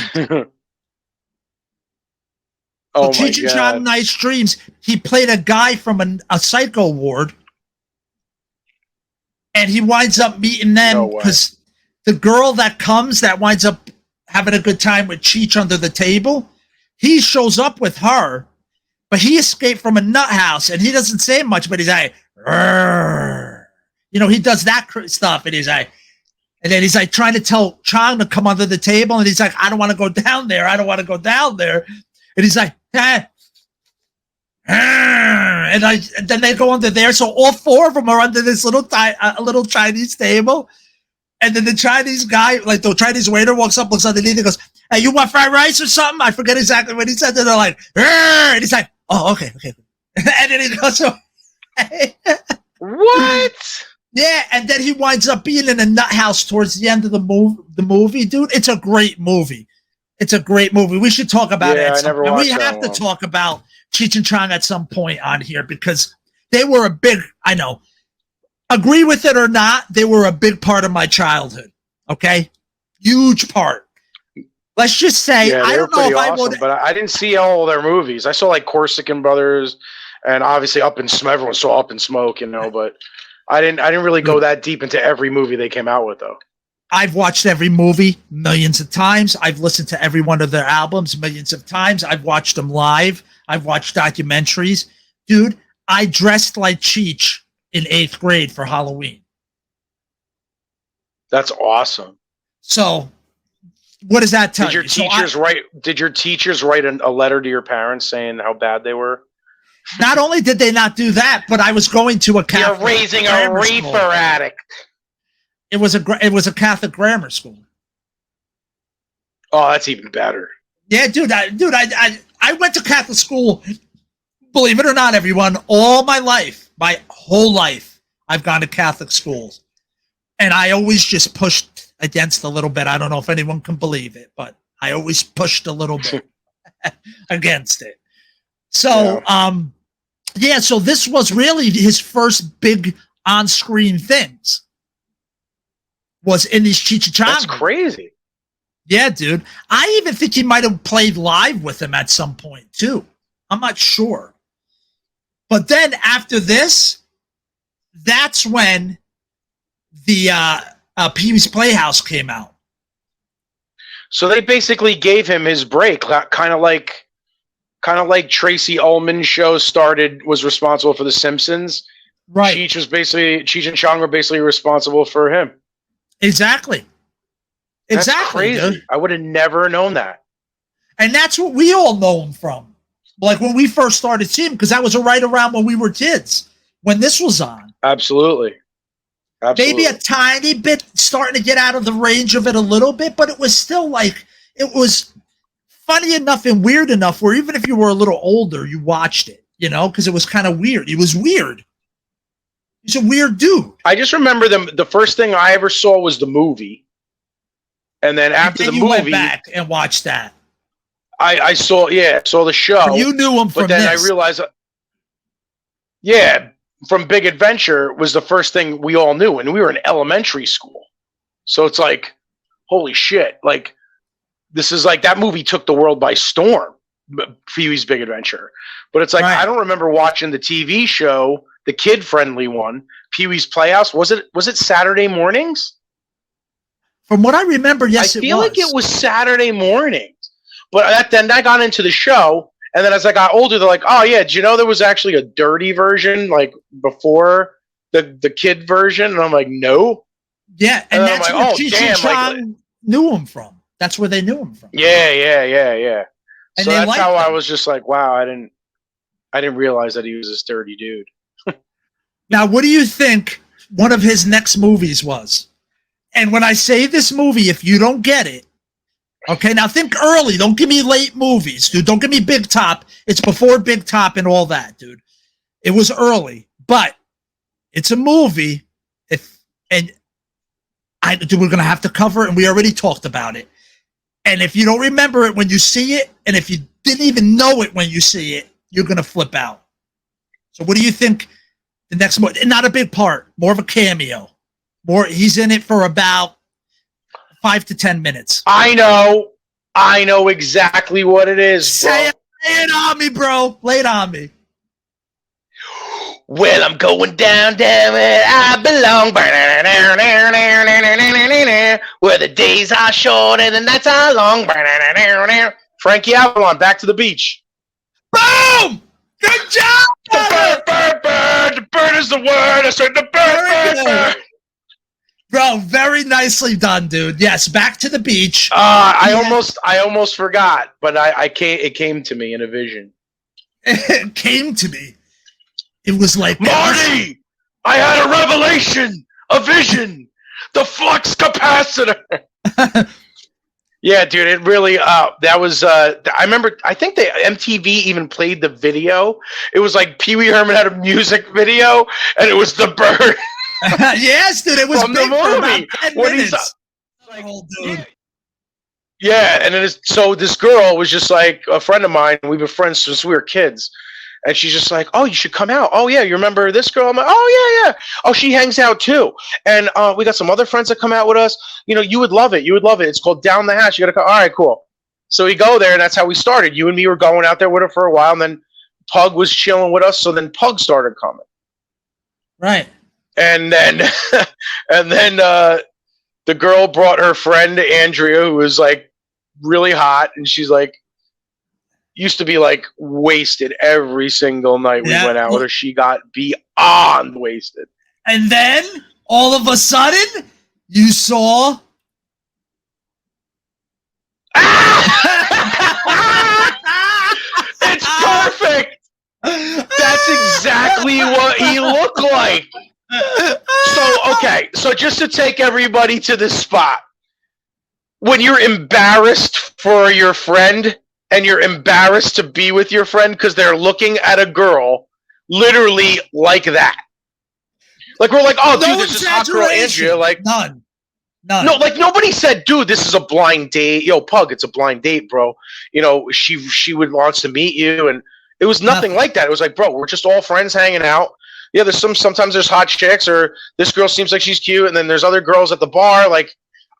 Cheech and Chong Nice Dreams, he played a guy from a psycho ward. And he winds up meeting them because the girl that winds up having a good time with Cheech under the table, he shows up with her, but he escaped from a nut house, and he doesn't say much, but he's like, Rrr. You know, he does that stuff, and then he's like trying to tell Chong to come under the table, and he's like, I don't want to go down there. And he's like, and then they go under there. So all four of them are under this little Chinese table. And then the Chinese guy, like the Chinese waiter, walks up, looks underneath, and goes, "Hey, you want fried rice or something?" I forget exactly what he said. And they're like, "Rrr!" And he's like, "Oh, okay." And then he goes, "What?" Yeah, and then he winds up being in a nut house towards the end of the movie, dude. It's a great movie. We should talk about it. I never watched We have to talk about Cheech and Chong at some point on here because they were a big, I know, agree with it or not, they were a big part of my childhood. Okay? Huge part. Let's just say, I don't know if I would. But I didn't see all their movies. I saw like Corsican Brothers and obviously Up in Smoke. Everyone saw Up in Smoke, you know, but I didn't really go that deep into every movie they came out with, though. I've watched every movie millions of times. I've listened to every one of their albums millions of times. I've watched them live. I've watched documentaries. Dude, I dressed like Cheech in 8th grade for Halloween. That's awesome. So, what does that tell Did your you? So teachers write? Did your teachers write a letter to your parents saying how bad they were? Not only did they not do that, but I was going to a Catholic You're raising a grammar reefer school. addict. It was a Catholic grammar school. Oh, that's even better. Yeah, dude, I went to Catholic school. Believe it or not, everyone, all my life, my whole life, I've gone to Catholic schools, and I always just pushed against a little bit. I don't know if anyone can believe it, but I always pushed a little bit against it. So, so this was really his first big on-screen things. Was in these Cheech and Chong. That's crazy. Yeah, dude. I even think he might have played live with him at some point too. I'm not sure. But then after this, that's when the Pee-wee's Playhouse came out. So they basically gave him his break, kind of like Tracy Ullman's show was responsible for The Simpsons. Right. Cheech and Chong were basically responsible for him. Exactly. That's Exactly. crazy. Dude. I would have never known that. And that's what we all know him from. Like when we first started seeing him, because that was right around when we were kids, when this was on. Absolutely. Maybe a tiny bit starting to get out of the range of it a little bit, but it was still like, it was funny enough and weird enough where even if you were a little older, you watched it, because it was kind of weird. He was weird. He's a weird dude. I just remember the first thing I ever saw was the movie. And then after the movie, went back and watched that. I saw the show. So you knew him from but then this. I realized, from Big Adventure was the first thing we all knew, and we were in elementary school. So it's like, holy shit! Like, this is like that movie took the world by storm. Pee-wee's Big Adventure, but it's like Right. I don't remember watching the TV show, the kid-friendly one, Pee-wee's Playhouse. Was it Saturday mornings? From what I remember, yes, I feel like it was Saturday mornings. But then I got into the show, and then as I got older, they're like, "Oh yeah, did you know there was actually a dirty version, like before the kid version?" And I'm like, "No." Yeah, and And I'm that's like, where oh, Cheech damn, and Chong knew him from. That's where they knew him from. Yeah. And So they that's liked how I him. was just like, "Wow, I didn't realize that he was this dirty dude." Now, what do you think one of his next movies was? And when I say this movie, if you don't get it, okay, now think early. Don't give me late movies, dude. Don't give me Big Top. It's before Big Top and all that, dude. It was early, but it's a movie. We're going to have to cover it, and we already talked about it. And if you don't remember it when you see it, and if you didn't even know it when you see it, you're going to flip out. So what do you think the next movie? Not a big part, more of a cameo. He's in it for about 5 to 10 minutes. I know exactly what it is, bro. Lay it on me, bro. Lay it on me. Well, I'm going down where I belong, where the days are short and the nights are long. Frankie Avalon, Back to the Beach. Boom! Good job! The bird, the bird is the word. I said the bird. Bro, very nicely done, dude. Yes, Back to the Beach. I almost forgot, but it came to me in a vision. It came to me. It was like Marty, I had a revelation, a vision, the flux capacitor. Yeah, dude, it really. That was. I remember. I think the MTV even played the video. It was like Pee Wee Herman had a music video, and it was the bird. Yes, dude, it was From the big for about movie. 10 When he's, minutes. Oh, dude. Yeah, and then so this girl was just like a friend of mine. We've been friends since we were kids. And she's just like, "Oh, you should come out. Oh, yeah, you remember this girl?" I'm like, "Oh, yeah. Oh, she hangs out too. And we got some other friends that come out with us. You would love it. You would love it. It's called Down the Hatch. You got to come." All right, cool. So we go there, and that's how we started. You and me were going out there with her for a while, and then Pug was chilling with us. So then Pug started coming. Right. And then, the girl brought her friend Andrea, who was like really hot, and she's like, used to be like wasted every single night we went out with her. She got beyond wasted. And then all of a sudden, You saw? It's perfect. That's exactly what he looked like. So just to take everybody to this spot, when you're embarrassed for your friend and you're embarrassed to be with your friend because they're looking at a girl literally like that. Like, we're like, oh, No dude, there's this hot girl, exaggeration. Andrea. Like, None. no, like nobody said, dude, this is a blind date. Yo, Pug, it's a blind date, bro. You know, she would wants to meet you, and it was nothing like that. It was like, bro, we're just all friends hanging out. Yeah, there's sometimes there's hot chicks, or this girl seems like she's cute, and then there's other girls at the bar. Like,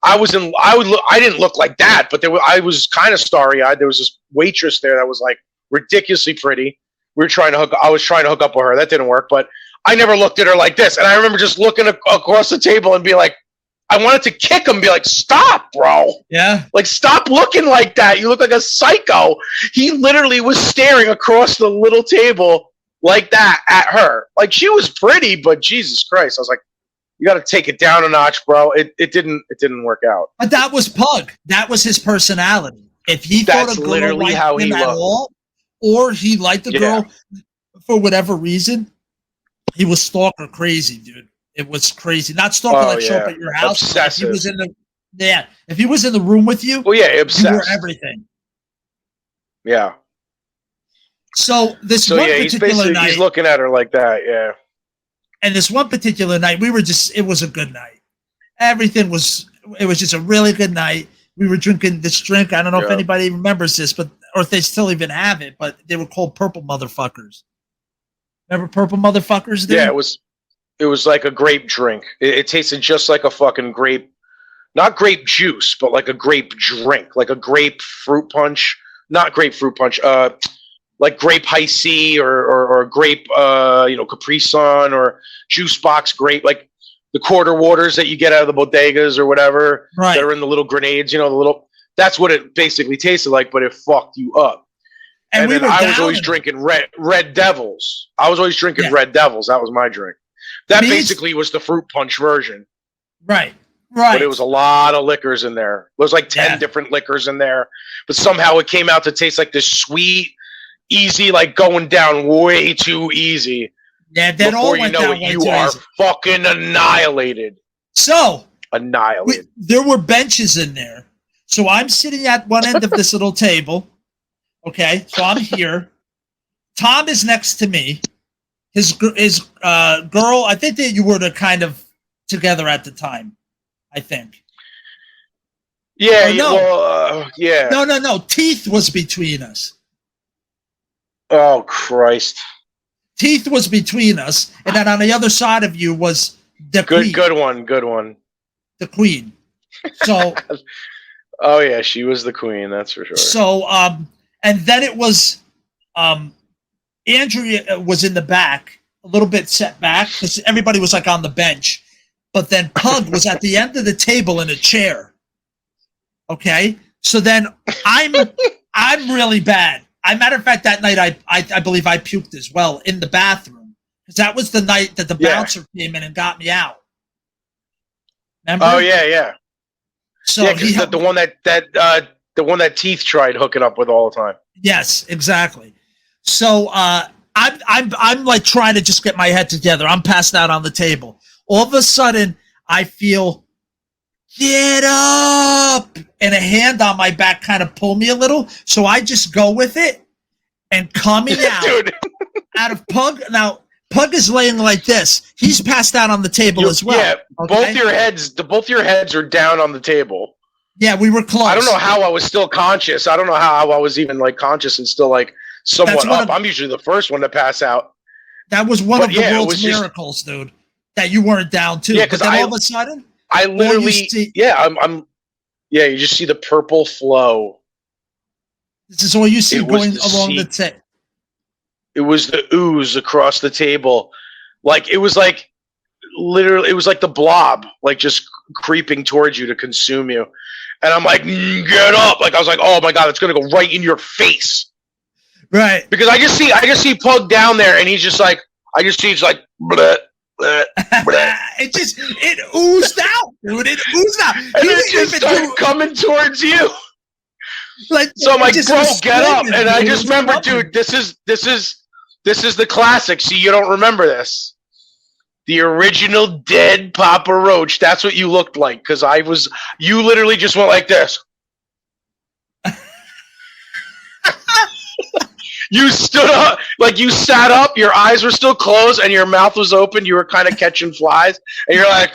I didn't look like that, but I was kind of starry-eyed. There was this waitress there that was like ridiculously pretty. I was trying to hook up with her. That didn't work, but I never looked at her like this. And I remember just looking across the table and be like, I wanted to kick him, be like, stop, bro. Yeah. Like, stop looking like that. You look like a psycho. He literally was staring across the little table like that at her. Like, she was pretty, but Jesus Christ. I was like, you got to take it down a notch, bro. It didn't work out. But that was Pug. That was his personality. If he That's thought a girl literally liked how him he at looked. all, or he liked the girl for whatever reason, he was stalker crazy, dude. It was crazy. Not stalker like show up at your house. Obsessive. If he was in if he was in the room with you, Well, yeah, you were obsessed. everything. Yeah. So this So one yeah, he's particular basically night, he's looking at her like that. Yeah. and this one particular night, it was a good night. It was just a really good night. We were drinking this drink. I don't know if anybody remembers this, or if they still even have it, but they were called Purple Motherfuckers. Remember Purple Motherfuckers? Dude? Yeah, it was like a grape drink. It tasted just like a fucking grape, not grape juice, but like a grape drink, like a grape fruit punch. Not grapefruit punch. Like grape high C or grape, Capri Sun or juice box grape, like the quarter waters that you get out of the bodegas or whatever. Right. That are in the little grenades, that's what it basically tasted like, but it fucked you up. And then I was always drinking Red Devils. I was always drinking Red Devils. That was my drink. That basically was the fruit punch version. Right. But it was a lot of liquors in there. There was like 10 different liquors in there. But somehow it came out to taste like this sweet, easy, like going down way too easy. Yeah, that all went down way too easy. You are fucking annihilated. So annihilated. There were benches in there. So I'm sitting at one end of this little table. Okay, so I'm here. Tom is next to me. His girl, I think that you were kind of together at the time. I think. Yeah. Yeah. No. Teeth was between us. Oh Christ. Teeth was between us, and then on the other side of you was the queen. Good one. The queen. So. Oh yeah, she was the queen. That's for sure. So, and then it was, Andrea was in the back, a little bit set back because everybody was like on the bench, but then Pug was at the end of the table in a chair. Okay, so then I'm really bad. Matter of fact, that night I believe I puked as well in the bathroom because that was the night that the bouncer came in and got me out. Remember? Oh yeah. So yeah, the one that Teeth tried hooking up with all the time. Yes, exactly. So I'm like trying to just get my head together. I'm passed out on the table. All of a sudden, I feel, get up, and a hand on my back kind of pull me a little. So I just go with it, and coming out out of Pug. Now Pug is laying like this. He's passed out on the table as well. Yeah, okay? both your heads are down on the table. Yeah, we were close. I don't know how I was still conscious. I don't know how I was even like conscious and still like somewhat up. I'm usually the first one to pass out. That was one of the world's miracles, dude. That you weren't down too. Yeah, because all of a sudden, I literally, you just see the purple flow. This is all you see going along the tip. It was the ooze across the table. Like, it was like, literally, it was like the blob, like just creeping towards you to consume you. And I'm like, get up. Like, I was like, oh my God, it's going to go right in your face. Right. Because I just see Pug down there and he's just like, he's like, bleh. it oozed out, dude. It oozed out. And it just started coming towards you. Like, So I'm like, just bro, was get up. screaming, And I dude. just It was remember, coming. dude, this is the classic. See, you don't remember this. The original dead Papa Roach. That's what you looked like. Because you literally just went like this. You stood up, like you sat up, your eyes were still closed, and your mouth was open. You were kind of catching flies. And you're like,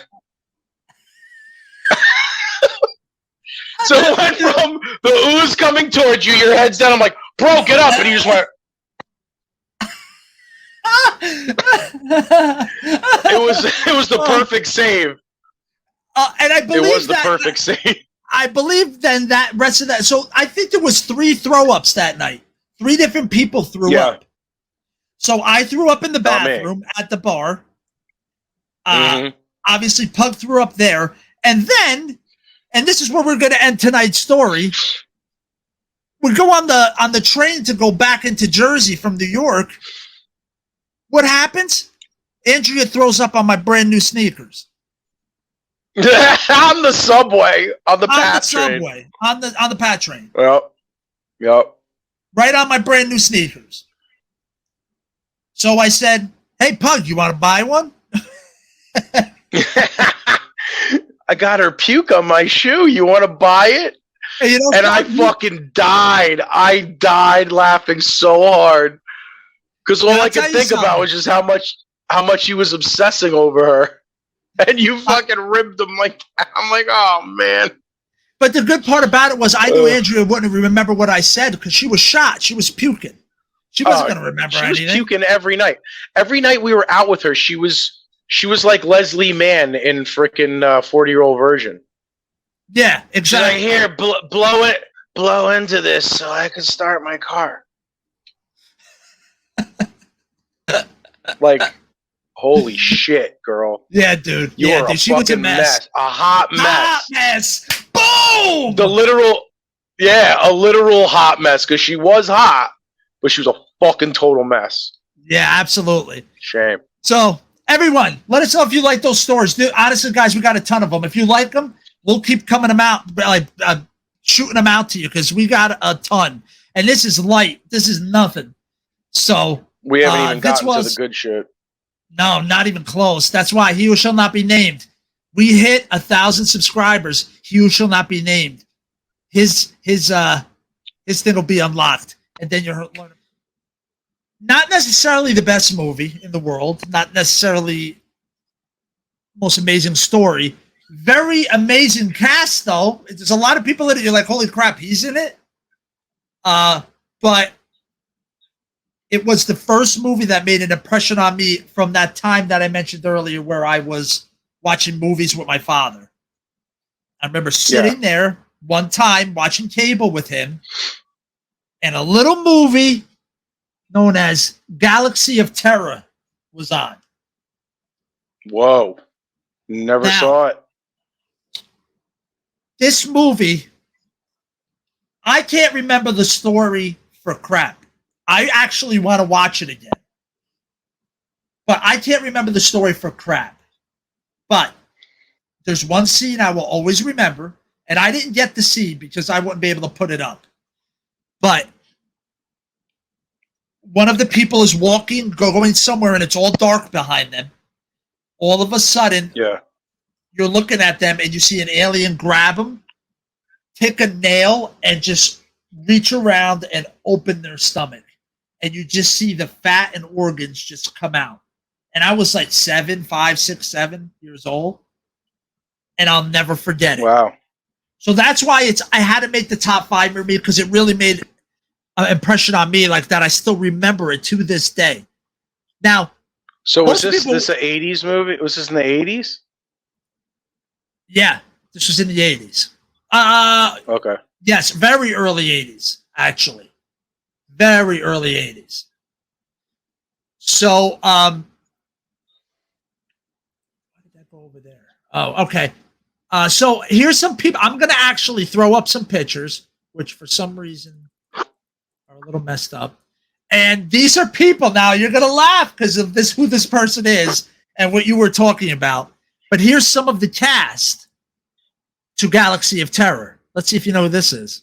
so it went from the ooze coming towards you, your head's down. I'm like, bro, get up. And you just went, it was the perfect save. And I believe It was the that, perfect save. I believe then that rest of that. So I think there was 3 throw-ups that night. 3 different people threw up. So I threw up in the bathroom at the bar. Obviously, Pug threw up there. And then, and this is where we're going to end tonight's story. We go on the train to go back into Jersey from New York. What happens? Andrea throws up on my brand new sneakers. On the subway, on the Pat train. Subway, on the Pat train. Yep. Right on my brand new sneakers. So I said, "Hey, Pug, you want to buy one?" I got her puke on my shoe. You want to buy it? And I fucking died. I died laughing so hard because all I could think about was just how much he was obsessing over her. And you fucking ribbed him like that. I'm like, oh man. But the good part about it was I knew Andrea wouldn't remember what I said because she was shot. She was puking. She wasn't going to remember anything. She was puking every night. Every night we were out with her, she was like Leslie Mann in freaking 40-year-old version. Yeah, exactly. She's like, here, blow into this so I can start my car. Like, holy shit, girl. Yeah, dude. You are a fucking mess. A hot mess. Hot mess. Boom! A literal hot mess because she was hot, but she was a fucking total mess. Yeah, absolutely. Shame. So, everyone, let us know if you like those stories. Dude, honestly, guys, we got a ton of them. If you like them, we'll keep coming them out, like shooting them out to you because we got a ton. And this is light. This is nothing. So, we haven't even gotten to the good shit. No, not even close. That's why He Who Shall Not Be Named. We hit 1,000 subscribers. He Who Shall Not Be Named. His thing will be unlocked, and then you're learning. Not necessarily the best movie in the world. Not necessarily most amazing story. Very amazing cast, though. There's a lot of people in it. You're like, holy crap, he's in it. But it was the first movie that made an impression on me from that time that I mentioned earlier where I was watching movies with my father. I remember sitting there one time watching cable with him and a little movie known as Galaxy of Terror was on. Whoa. Never saw it. This movie, I can't remember the story for crap. I actually want to watch it again. But I can't remember the story for crap. But there's one scene I will always remember, and I didn't get the scene because I wouldn't be able to put it up. But one of the people is walking, going somewhere, and it's all dark behind them. All of a sudden, you're looking at them, and you see an alien grab them, take a nail, and just reach around and open their stomach. And you just see the fat and organs just come out. And I was like 5, 6, 7 years old. And I'll never forget it. Wow. So that's why I had to make the top 5 for me because it really made an impression on me like that. I still remember it to this day. Now, so was this an 80s movie? Was this in the 80s? Yeah, this was in the 80s. Okay. Yes, very early 80s, actually. Very early 80s. So, why did that go over there? Oh, okay. So here's some people. I'm going to actually throw up some pictures, which for some reason are a little messed up. And these are people. Now you're going to laugh because of who this person is. and what you were talking about. But here's some of the cast to Galaxy of Terror. Let's see if you know who this is.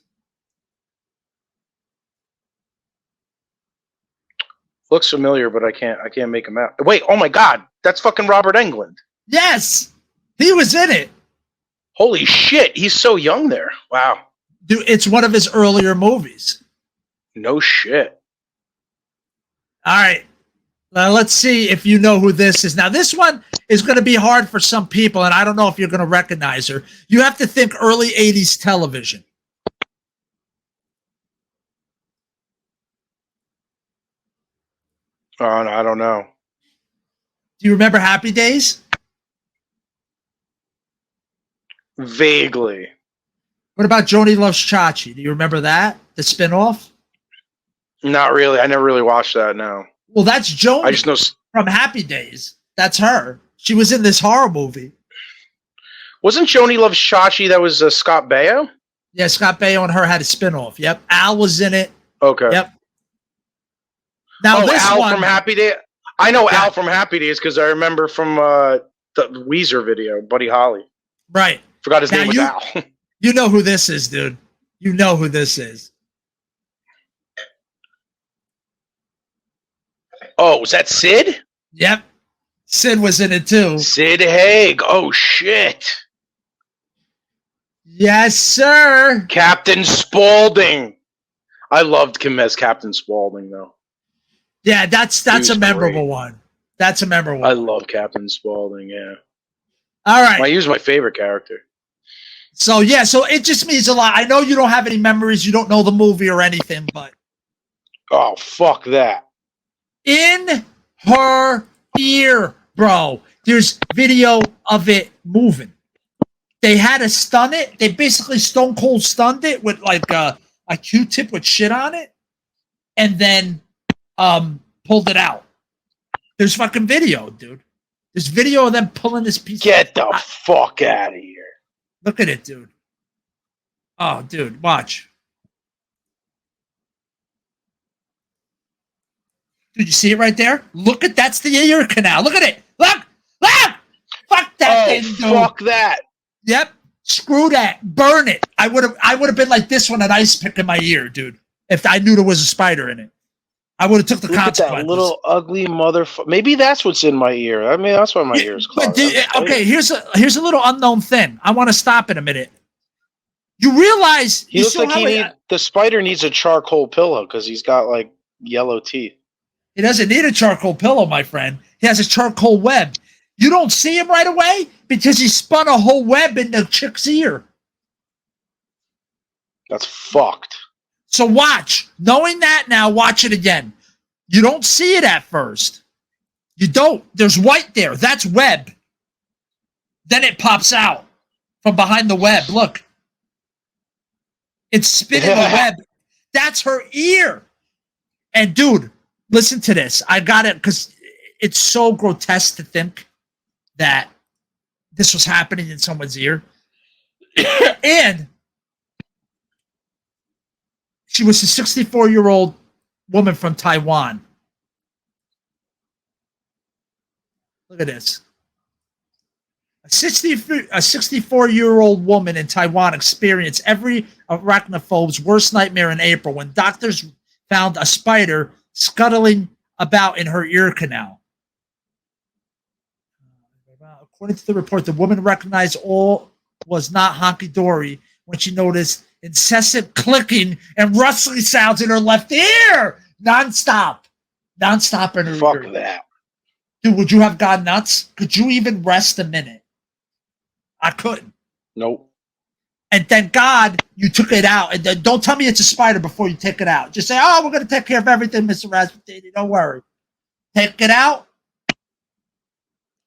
Looks familiar, but I can't make him out. Wait, oh my God, that's fucking Robert Englund. Yes, he was in it. Holy shit, he's so young there. Wow. Dude, it's one of his earlier movies. No shit. All right. Now let's see if you know who this is. Now, this one is going to be hard for some people, and I don't know if you're going to recognize her. You have to think early 80s television. Oh, no, I don't know. Do you remember Happy Days? Vaguely. What about Joni Loves Chachi? Do you remember that? The spinoff? Not really. I never really watched that, no. Well, that's Joni I just know. from Happy Days. That's her. She was in this horror movie. Wasn't Joni Loves Chachi that was Scott Baio? Yeah, Scott Baio and her had a spinoff. Yep. Al was in it. Okay. Yep. Now, this Al one. from Happy Days? I know Yeah. Al from Happy Days because I remember from the Weezer video, Buddy Holly. Right. Forgot his Now name was you- Al. You know who this is, dude. You know who this is. Oh, was that Sid? Yep. Sid was in it too. Sid Haig. Oh, shit. Yes, sir. Captain Spaulding. I loved him as Captain Spaulding, though. Yeah, that's was a memorable great. one. That's a memorable I one. love Captain Spaulding, yeah. All right. He was my favorite character. So it just means a lot. I know you don't have any memories, you don't know the movie or anything, but Oh, fuck that. in her ear, bro, there's video of it moving. They had to stun it. They basically stone cold stunned it with like a Q-tip with shit on it, and then pulled it out. There's fucking video, dude. There's video of them pulling this piece. Get the fuck out of here. Look at it, dude. Oh, dude, watch. Dude, you see it right there? Look at that's the ear canal. Look at it. Look! Look! Fuck that thing, dude. Fuck that. Yep. Screw that. Burn it. I would have been like this one, an ice pick in my ear, dude. If I knew there was a spider in it. I would have took the Look at consequences. that little ugly motherfucker. Maybe that's what's in my ear. I mean, that's why my ear's clogged. Okay, here's a little unknown thing. I want to stop in a minute. You realize He looks like the spider needs a charcoal pillow because he's got like yellow teeth. He doesn't need a charcoal pillow, my friend. He has a charcoal web. You don't see him right away because he spun a whole web in the chick's ear. That's fucked. So watch. Knowing that now, watch it again. You don't see it at first. You don't. There's white there. That's web. Then it pops out from behind the web. Look. It's spinning the web. That's her ear. And dude, listen to this. I got it because it's so grotesque to think that this was happening in someone's ear. And she was a 64-year-old woman from Taiwan. Look at this. A 64-year-old woman in Taiwan experienced every arachnophobe's worst nightmare in April when doctors found a spider scuttling about in her ear canal. According to the report, the woman recognized all was not honky-dory when she noticed incessant clicking and rustling sounds in her left ear. Non-stop in her ear. Fuck that. Dude, would you have gone nuts? Could you even rest a minute? I couldn't. Nope. And thank God you took it out. And then don't tell me it's a spider before you take it out. Just say, oh, we're going to take care of everything, Mr. Rasputin. Don't worry. Take it out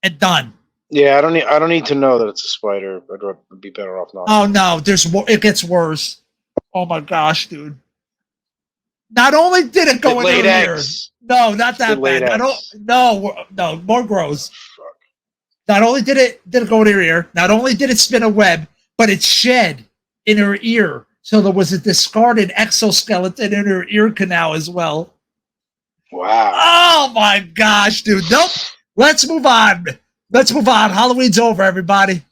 and done. Yeah, I don't need to know that it's a spider. I'd be better off not. Oh, no. There's more. It gets worse. Oh, my gosh, dude. Not only did it go in laid her ear. eggs. No, not that It laid bad. eggs. No, more gross. Fuck. Not only did it go in her ear, not only did it spin a web, but it shed in her ear. So there was a discarded exoskeleton in her ear canal as well. Wow. Oh my gosh, dude. Nope. Let's move on. Halloween's over, everybody.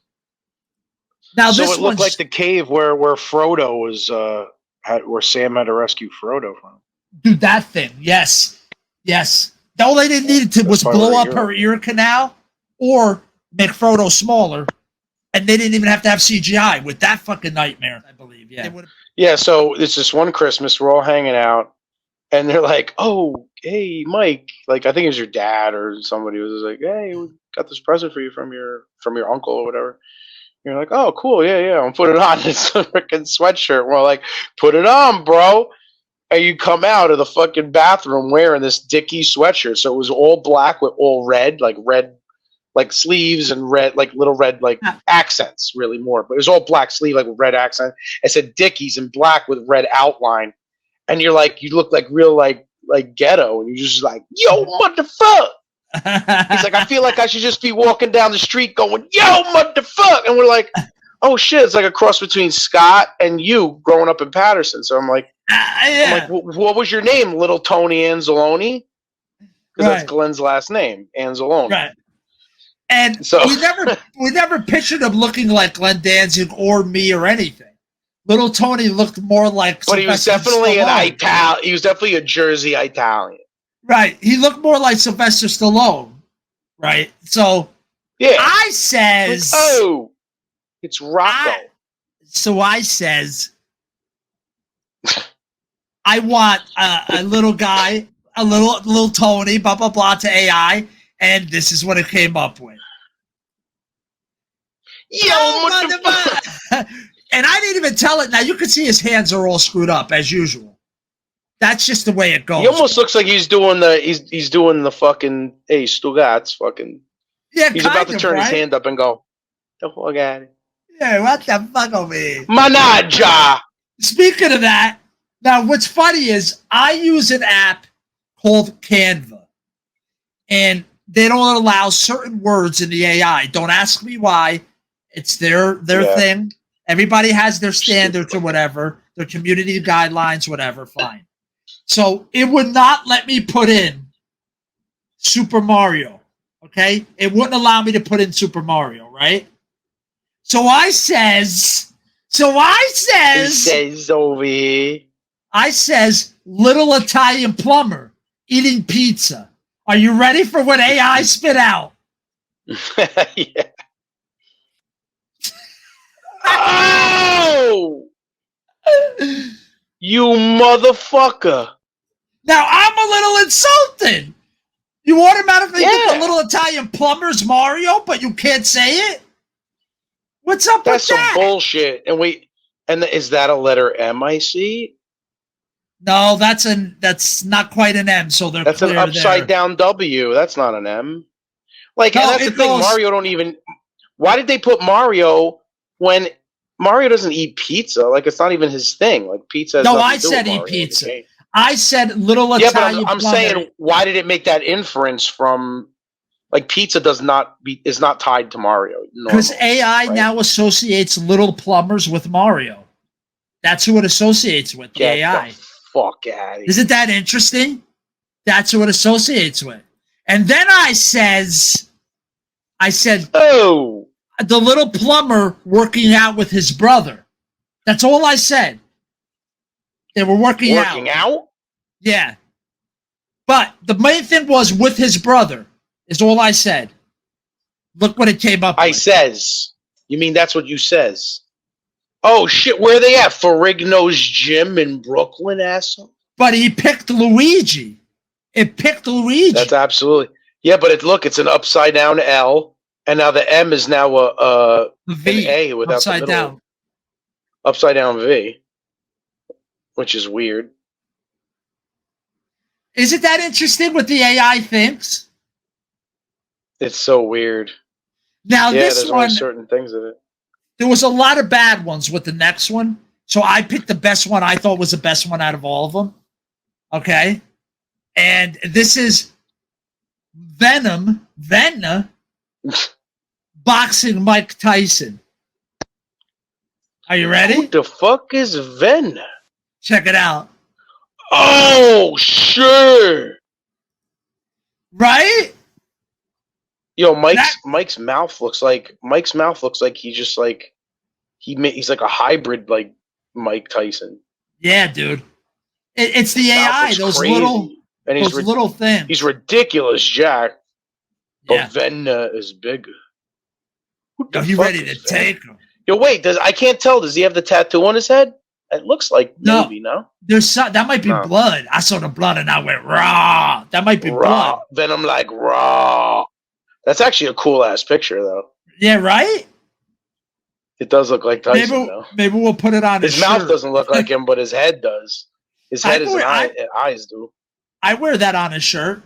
Now So this it looked one's like the cave where Frodo was, where Sam had to rescue Frodo from. dude, that thing. Yes. The only thing they needed to was part of blow her up ear. her ear canal or make Frodo smaller, and they didn't even have to have CGI with that fucking nightmare. I believe. Yeah. Yeah, so it's this one Christmas, we're all hanging out, and they're like, "Oh, hey, Mike!" Like I think it was your dad or somebody was like, "Hey, we got this present for you from your uncle or whatever." You're like, "Oh, cool, yeah, I'm put it on." It's a freaking sweatshirt. We're like, "Put it on, bro!" And you come out of the fucking bathroom wearing this Dickies sweatshirt. So it was all black with all red, like sleeves and red, like little red, like accents, really more. But it was all black sleeve, like with red accent. It said Dickies in black with red outline. And you're like, you look like real, like ghetto. And you're just like, yo, motherfucker. He's like, I feel like I should just be walking down the street going, yo, motherfucker. And we're like, oh shit, it's like a cross between Scott and you growing up in Patterson. So I'm like, yeah. what was your name? Little Tony Anzalone? Because that's Glenn's last name, Anzalone. Right. And so we never pictured him looking like Glenn Danzig or me or anything. Little Tony looked more like. But he was definitely an Italian. He was definitely a Jersey Italian. Right. He looked more like Sylvester Stallone. Right. So yeah, I says, like, oh, it's Rocco. I says, I want a little guy, a little Tony, blah blah blah to AI, and this is what it came up with. Yo, motherfucker! And I didn't even tell it. Now you can see his hands are all screwed up as usual. That's just the way it goes. He almost looks like he's doing the fucking hey Stugatz fucking. Yeah, he's about to turn his hand up and go. The fuck at it. Yeah, what the fuck over here? Manaja. Speaking of that, now what's funny is I use an app called Canva, and they don't allow certain words in the AI. Don't ask me why. It's their thing. Everybody has their standards or whatever, their community guidelines, whatever. Fine. So it would not let me put in Super Mario. Okay, it wouldn't allow me to put in Super Mario, right? So I says over here. I says little Italian plumber eating pizza. Are you ready for what AI spit out? Yeah. Oh! You motherfucker. Now I'm a little insulted. You automatically get the little Italian plumber's Mario, but you can't say it? What's up with that? That's some bullshit. And is that a letter M I see? No, that's not quite an M, so that's an upside down W. That's not an M. Like, no, and that's the thing, Mario don't even. Why did they put Mario when Mario doesn't eat pizza? Like, it's not even his thing. Like, pizza. No, I said eat pizza. I said little Italian. But I'm saying, why did it make that inference from? Like, pizza is not tied to Mario. Because AI now associates little plumbers with Mario. That's who it associates with. Get AI. The fuck out of here. Isn't that interesting? That's who it associates with. And then I said, oh, the little plumber working out with his brother. That's all I said. They were working out? Yeah. But the main thing was with his brother, is all I said. Look what it came up with. Says. You mean that's what you says? Oh, shit, where are they at? Ferrigno's Gym in Brooklyn, asshole? But he picked Luigi. It picked Luigi. That's absolutely. Yeah, but it's an upside down L, and now the M is now a V, an A without upside the middle. Down. Upside down V, which is weird. Isn't that interesting what the AI thinks? It's so weird. Now this there's one, only certain things in it. There was a lot of bad ones with the next one, so I picked the best one I thought was the best one out of all of them. Okay, and this is Venom boxing Mike Tyson. Are you ready? What the fuck is Venom? Check it out. Oh, sure. Right? Yo, Mike's mouth looks like he's just like he's like a hybrid like Mike Tyson. Yeah, dude. It's the Mouth AI. looks Those crazy. little, and those little things. he's ridiculous, Jack. But Yeah. Venna is bigger. Who the Are you fuck ready to is Venna? take him? Yo, wait. I can't tell. Does he have the tattoo on his head? It looks like No. maybe no. There's some, that might be No. blood. I saw the blood and I went raw. That might be Raw. blood. Venom like raw. That's actually a cool ass picture though. Yeah, right? It does look like Tyson though. Maybe we'll put it on His his mouth shirt. doesn't look like him, but his head does. His head is eyes do. I wear that on a shirt.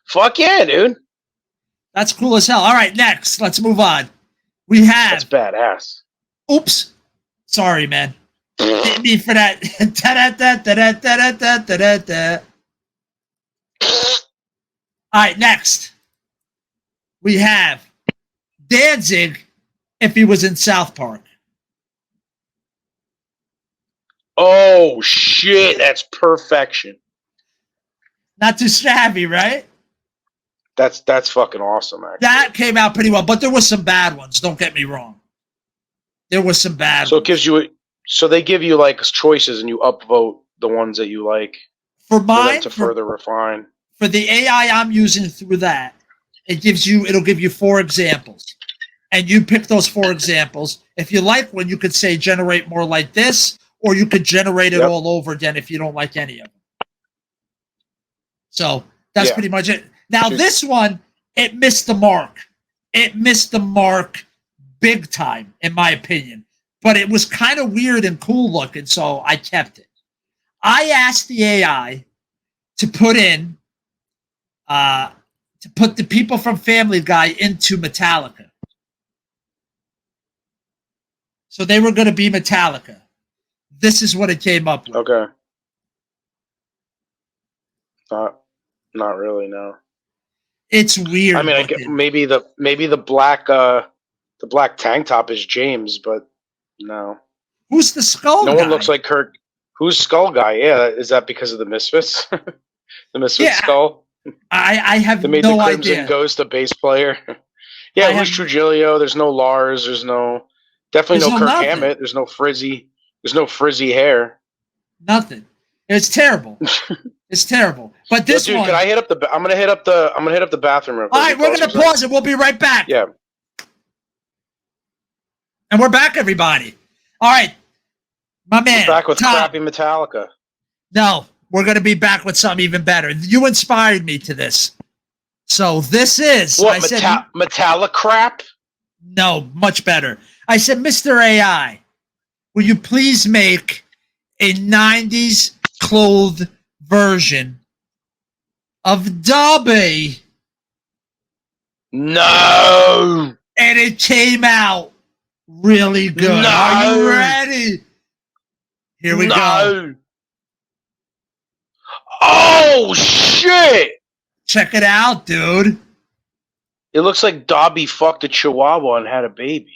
Fuck yeah, dude. That's cool as hell. All right, next. Let's move on. We have. That's badass. Oops. Sorry, man. Hit me for that. Da-da-da-da-da-da-da-da-da. All right, next. We have Danzig if he was in South Park. Oh shit, that's perfection. Not too savvy, right? That's fucking awesome, actually. That came out pretty well, but there was some bad ones. Don't get me wrong. There was some bad So ones. it gives you so they give you like choices and you upvote the ones that you like For for mine, them to further refine. for the AI I'm using through that, it'll give you 4 examples. And you pick those 4 examples. If you like one, you could say generate more like this, or you could generate it Yep. all over again if you don't like any of them. So that's Yeah. pretty much it. Now Just- this one, it missed the mark. It missed the mark big time, in my opinion. But it was kind of weird and cool looking, so I kept it. I asked the AI to put in to put the people from Family Guy into Metallica. So they were going to be Metallica. This is what it came up with. Okay. Not really, no. It's weird. I mean, I looking. get, maybe the black tank top is James, but no. Who's the skull No guy? one looks like Kurt. Who's Skull Guy? Yeah, is that because of the Misfits? The Misfits Yeah, skull? I have They made no the Crimson idea. Ghost a bass player. Yeah, I who's have- Trujillo? There's no Lars. There's definitely There's no no Kirk nothing. Hammett. There's no frizzy hair. Nothing. It's terrible. It's terrible. But Yo, this dude, one. can I hit up the? I'm gonna hit up the bathroom real quick. All right, we're going to pause it. We'll be right back. Yeah. And we're back, everybody. All right. My man. Back with Tom. crappy Metallica. No, we're going to be back with something even better. You inspired me to this. So this is. What I said, Metallica crap? no, much better. I said, Mr. AI, will you please make a 90s clothed version of Dobby? No. And it came out really good. No. Are you ready? Here we go. No. Oh shit! Check it out, dude. It looks like Dobby fucked a chihuahua and had a baby.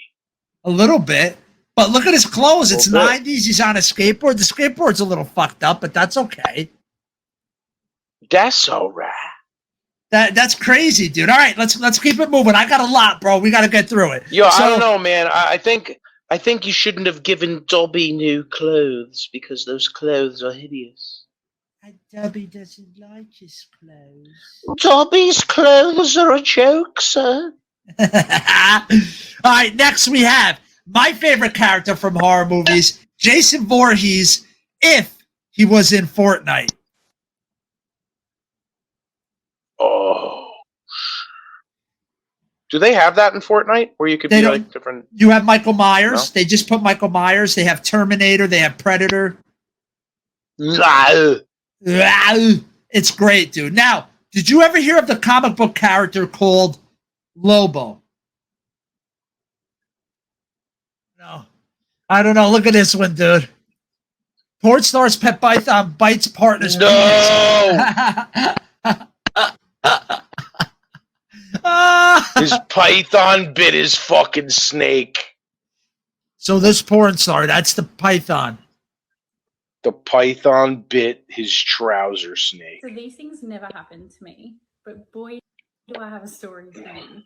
A little bit. But look at his clothes. It's Little bit. 90s. He's on a skateboard. The skateboard's a little fucked up, but that's okay. That's alright. That's crazy, dude. All right, let's keep it moving. I got a lot, bro. We got to get through it. Yo, So- I don't know, man. I think you shouldn't have given Dobby new clothes because those clothes are hideous. Dobby doesn't like his clothes. Dobby's clothes are a joke, sir. All right, next we have my favorite character from horror movies, Jason Voorhees, if he was in Fortnite. Oh. Do they have that in Fortnite where you could They be don't- like different? You have Michael Myers. No. They just put Michael Myers. They have Terminator. They have Predator. No. It's great, dude. Now, did you ever hear of the comic book character called Lobo? No. I don't know. Look at this one, dude. Porn star's pet python bites partner's No. His python bit his fucking snake. So this porn star, that's the python. The python bit his trouser snake. So these things never happen to me, but boy, do I have a story for you?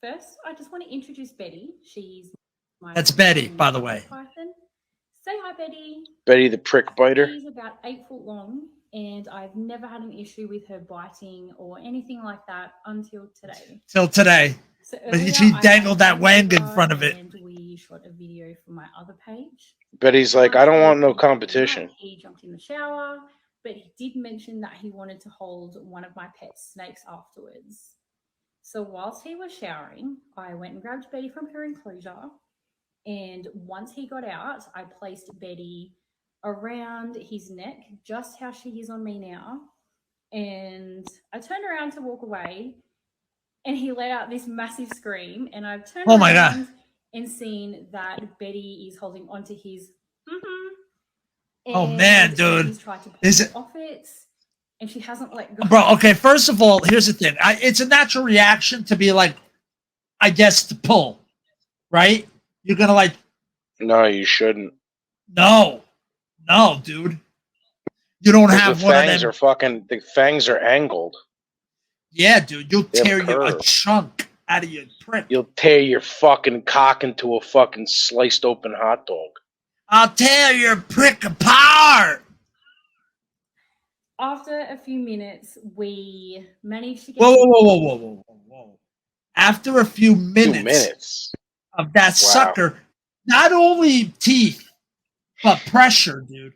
First, I just want to introduce Betty. She's my That's Betty, by the way. python. Say hi, Betty. Betty the prick biter. She's about 8 foot long, and I've never had an issue with her biting or anything like that until today. Till today. So But earlier she I dangled had that wang in her front of it. And we shot a video for my other page. Betty's like, I don't want no competition. He jumped in the shower, but he did mention that he wanted to hold one of my pet snakes afterwards. So whilst he was showering, I went and grabbed Betty from her enclosure. And once he got out, I placed Betty around his neck, just how she is on me now. And I turned around to walk away, and he let out this massive scream. And I've turned Oh my God. around and seen that Betty is holding onto his. Oh, man, And dude. He's tried to pull Is it it- off it, and she hasn't let go. Bro, okay, first of all, here's the thing. It's a natural reaction to be like, I guess, to pull, right? You're going to like, No, you shouldn't. no, dude. You don't 'Cause have the one of fangs them. are fucking. The fangs are angled. Yeah, dude, you'll They have tear you a curve. chunk out of your prick. You'll tear your fucking cock into a fucking sliced open hot dog. I'll tear your prick apart. After a few minutes, we managed to get. Whoa. After a few 2 minutes, minutes. of that Wow. sucker, not only teeth, but pressure, dude.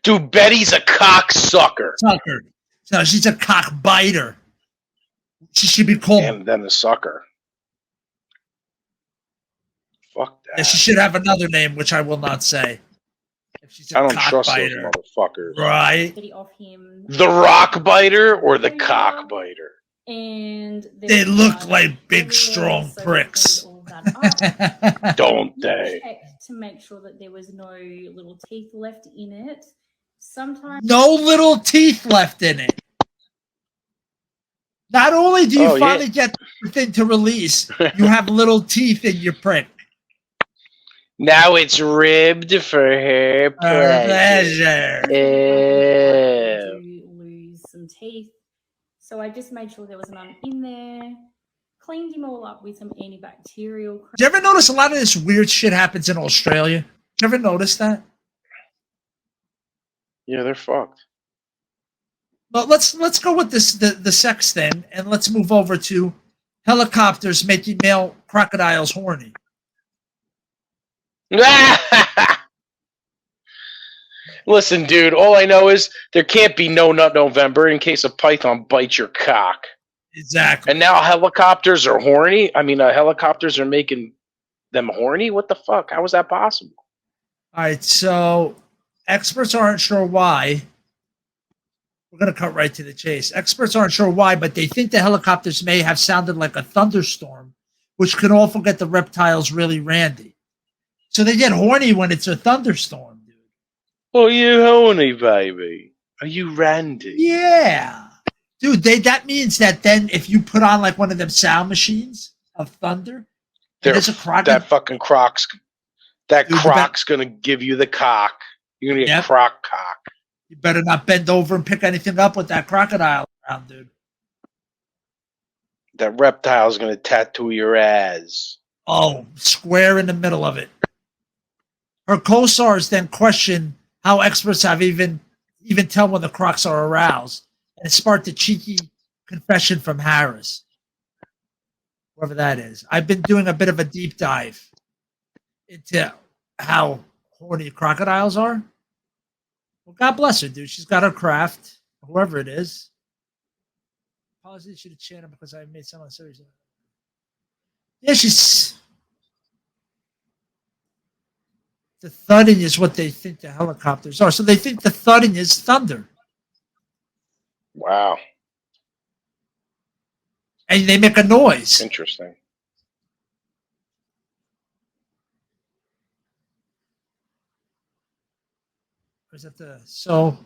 Dude, Betty's a cocksucker. Sucker. So she's a cock biter. She should be called. And then the sucker. Fuck Yeah, that. she should have another name, which I will not say. If she's a I don't cock trust biter, those motherfuckers. right? Betty off him, The rock biter or the cock biter? and there They was look blood like big, everywhere, strong so we pricks. cleaned all that up. Don't We they? checked to make sure that there was no little teeth left in it. Sometimes No little teeth left in it. Not only do you Oh, yeah. finally get the thing to release, you have little teeth in your prick. Now it's ribbed for her pleasure. Pleasure. Ew. to lose some teeth. So I just made sure there was none in there. Cleaned him all up with some antibacterial cream. Do you ever notice a lot of this weird shit happens in Australia? You ever notice that? Yeah, they're fucked. Well, let's go with this the sex thing, and let's move over to helicopters making male crocodiles horny. Listen, dude, all I know is there can't be no nut November in case a python bites your cock. Exactly. And now helicopters are horny? I mean, helicopters are making them horny? What the fuck? How is that possible? All right, so experts aren't sure why. We're going to cut right to the chase. Experts aren't sure why, but they think the helicopters may have sounded like a thunderstorm, which can also get the reptiles really randy. So they get horny when it's a thunderstorm, dude. Oh, you horny, baby. Are you randy? Yeah. Dude, that means that then if you put on like one of them sound machines of thunder, and there's a crocodile. That fucking croc's Dude, croc's gonna give you the cock. You're gonna get Yep. croc cock. You better not bend over and pick anything up with that crocodile around, dude. That reptile's gonna tattoo your ass. Oh, square in the middle of it. Her co-stars then question how experts have even tell when the crocs are aroused, and it sparked a cheeky confession from Harris, whoever that is. I've been doing a bit of a deep dive into how horny crocodiles are. Well, God bless her, dude. She's got her craft, whoever it is. Apologies to the channel because I made someone serious. Yeah, she's. The thudding is what they think the helicopters are. So they think the thudding is thunder. Wow, And they make a noise. interesting. Is that the so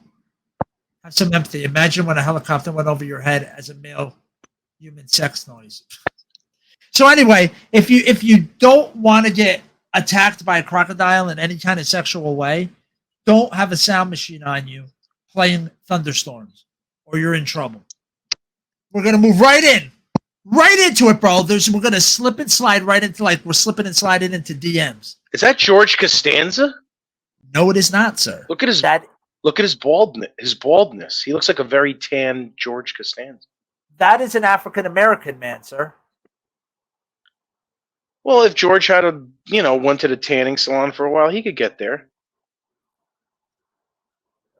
have some empathy. Imagine when a helicopter went over your head as a male human sex noise. So anyway, if you don't want to get attacked by a crocodile in any kind of sexual way, don't have a sound machine on you playing thunderstorms or you're in trouble. We're gonna move right into it, bro. We're gonna slip and slide right into like we're slipping and sliding into DMs. Is that George Costanza? No, it is not, sir. Look at his That baldness. His baldness. He looks like a very tan George Costanza. that is an African American man, sir. Well, if George had went to the tanning salon for a while, he could get there.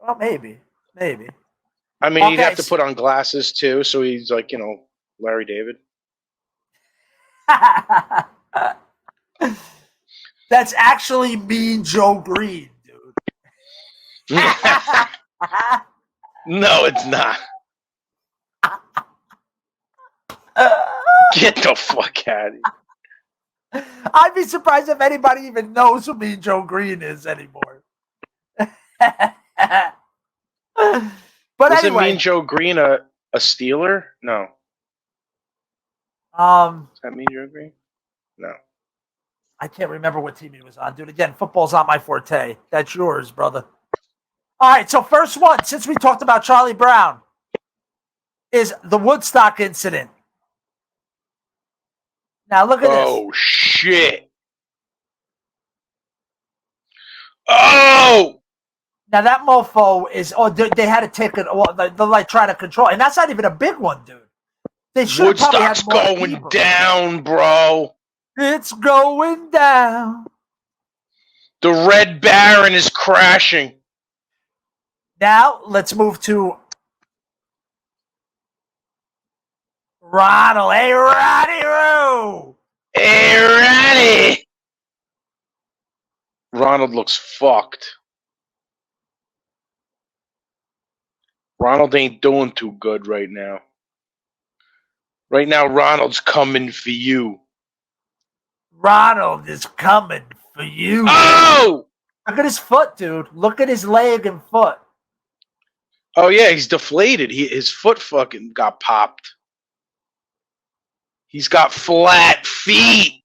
Well, maybe. I mean, he'd Okay, have to put on glasses too, so he's like, Larry David. That's actually Mean Joe Green, dude. No, it's not. Get the fuck out of here. I'd be surprised if anybody even knows who Mean Joe Green is anymore. But Was anyway, it Mean Joe Green a Steeler? No. Is that Mean Joe Green? No. I can't remember what team he was on, dude. Again, football's not my forte. That's yours, brother. All right, so first one, since we talked about Charlie Brown, is the Woodstock incident. Now look at this. Oh shit. Oh. Now that mofo is. Oh, they had to take it. Well, they're like trying to control, and that's not even a big one, dude. They should have probably had Woodstock's more going people. down, bro. It's going down. The Red Baron is crashing. Now let's move to Ronald. Hey, Roddy Roo. Hey, Ronnie. Ronald looks fucked. Ronald ain't doing too good right now. Right now, Ronald's coming for you. Ronald is coming for you. Oh! Look at his foot, dude. Look at his leg and foot. Oh, yeah, he's deflated. His foot fucking got popped. He's got flat feet.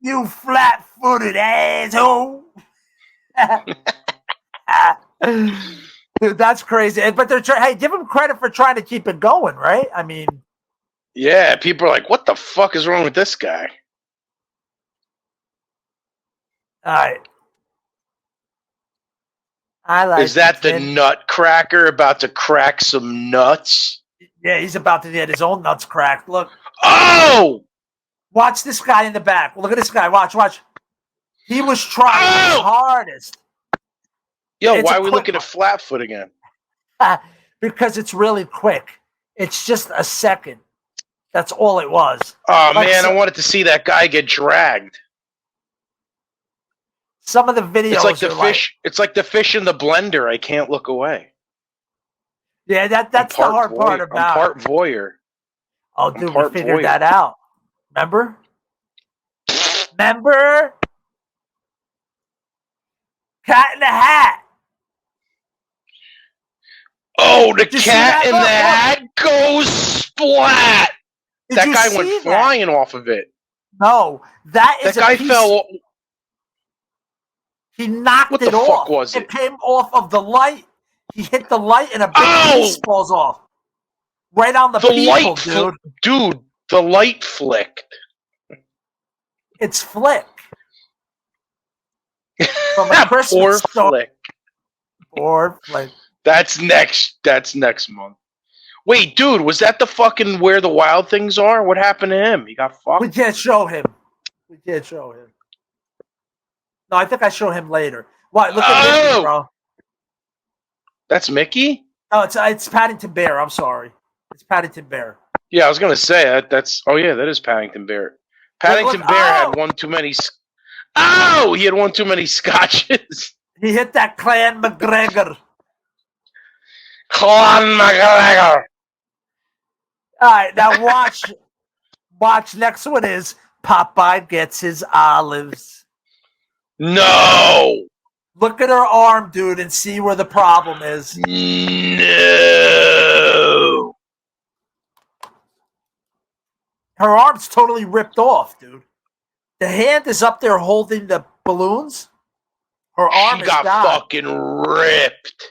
You flat-footed asshole. Dude, that's crazy. But they're hey, give him credit for trying to keep it going, right? I mean, Yeah, people are like, what the fuck is wrong with this guy? all right. I like Is that it, the man. nutcracker about to crack some nuts? Yeah, he's about to get his own nuts cracked. Look, Oh! watch this guy in the back. Look at this guy. Watch. He was trying his Oh! hardest. Yo, It's why a are we quick looking at one. Flatfoot again? Because it's really quick. It's just a second. That's all it was. Oh, Like man, so- I wanted to see that guy get dragged. Some of the videos It's like the are fish. It's like the fish in the blender. I can't look away. yeah, that's the hard part about I'm it. part voyeur. Oh, dude, we part figured voyeur. that out. Remember? Cat in the Hat. Oh, the Did you see cat that? in Look, the look. hat goes splat. Did That you guy see went that? flying off of it. No, that is That guy a piece. fell. He knocked What it the off. fuck was it? It came off of the light. He hit the light and a big Ow! piece falls off. Right on the The people, light, dude. dude. The light flicked. It's Flick. From a Christmas Poor story. flick. Or Flick. That's next month. Wait, dude, was that the fucking Where the Wild Things Are? What happened to him? He got We fucked. can't show him. No, I think I show him later. What? Look at Oh! Mickey, bro. That's Mickey? Oh, it's Paddington Bear. I'm sorry. It's Paddington Bear. Yeah, I was gonna say that's. Oh yeah, that is Paddington Bear. Paddington look- Bear oh! had one too many. Oh, he had one too many scotches. He hit that Clan McGregor. Clan McGregor. All right, now watch. Next one is Popeye gets his olives. No. Look at her arm, dude, and see where the problem is. No. Her arm's totally ripped off, dude. The hand is up there holding the balloons. Her arm She is got gone. fucking ripped.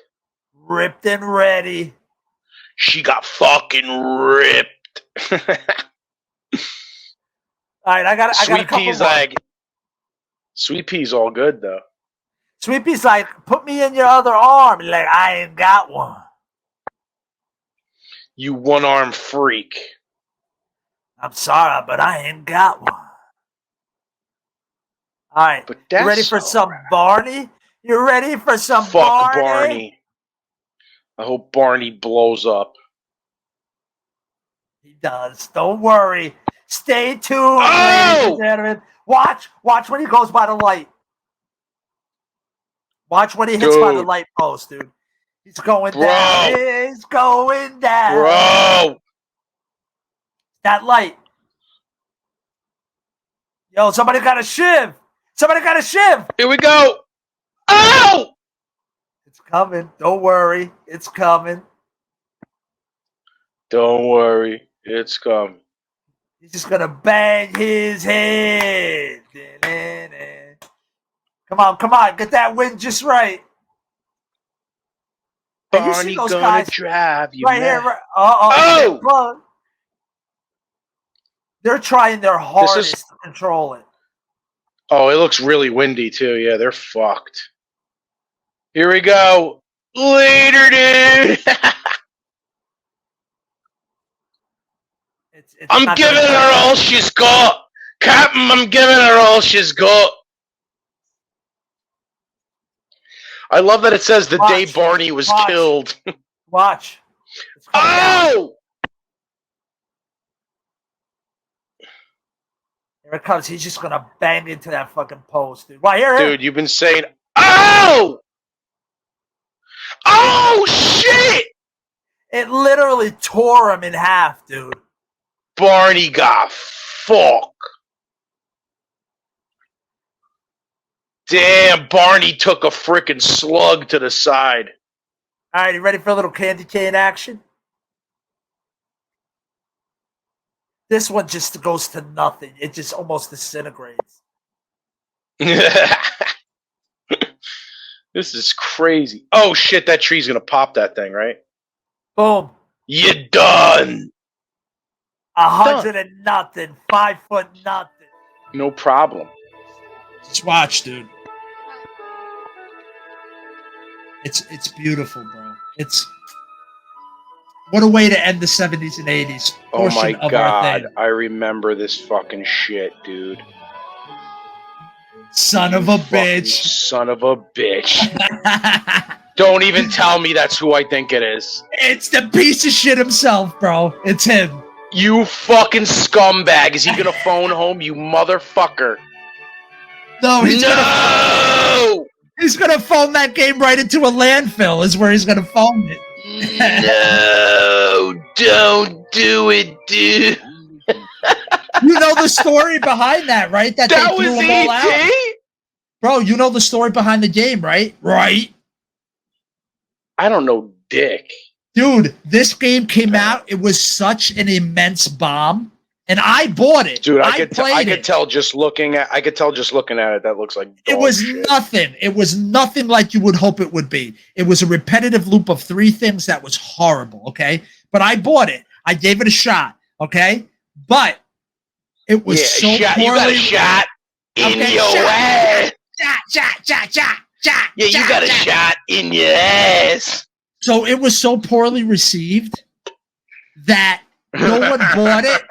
Ripped and ready. She got fucking ripped. All right, I got a Sweet couple Pea's more. like, Sweet Pea's all good though. Sweet Pea's like, put me in your other arm. Like, I ain't got one. You one-arm freak. I'm sorry, but I ain't got one. All right, But you ready that's for all some right. Barney? You ready for some Fuck Barney? Barney. I hope Barney blows up. He does. Don't worry. Stay tuned, ladies Oh! and gentlemen. Watch when he goes by the light. Watch when he hits by the Dude. light post, dude. He's going Bro. down. He's going down. Bro! That light. Yo, somebody got a shiv. Somebody got a shiv. Here we go! Oh! It's coming. Don't worry. It's coming. Don't worry. It's coming. He's just going to bang his head. Come on. Get that wind just right. Hey, you see Barney those gonna guys drive you right mad. here. Oh! Oh! They're trying their hardest to control it. Oh, it looks really windy too. Yeah, they're fucked. Here we go. Later, dude. It's I'm not giving gonna- her all she's got. Captain, I'm giving her all she's got. I love that it says the day Watch. Barney was Watch. killed. Watch. It's coming down. Oh! Here it comes. He's just gonna bang into that fucking post, dude. Right here. Dude, you've been saying, oh! Oh, shit! It literally tore him in half, dude. Barney got fucked. Damn, Barney took a freaking slug to the side. All right, you ready for a little candy cane action? This one just goes to nothing. It just almost disintegrates. This is crazy. Oh, shit, that tree's gonna pop that thing, right? Boom. You done. 100 and nothing. 5 foot nothing. No problem. Just watch, dude. It's beautiful, bro. It's what a way to end the 70s and 80s. Oh my portion of our god, thing. I remember this fucking shit, dude. Son of a Fucking bitch. Son of a bitch. Don't even tell me that's who I think it is. It's the piece of shit himself, bro. It's him. You fucking scumbag. Is he gonna phone home, you motherfucker? No, No! he's gonna phone that game right into a landfill. Is where he's gonna phone it. No! Don't do it, dude. You know the story behind that, right? That That they threw was them all out. E.T.? Bro, you know the story behind the game, right? Right. I don't know dick. Dude, this game came out. It was such an immense bomb, and I bought it. Dude, I played could it. tell just looking at it, that looks like It dog was shit. nothing. It was nothing like you would hope it would be. It was a repetitive loop of 3 things that was horrible, okay? But I bought it. I gave it a shot, okay? But it was so shot. poorly. You got a shot in Okay, your shot. ass. Shot. Yeah, you got a shot in your ass. So it was so poorly received that no one bought it.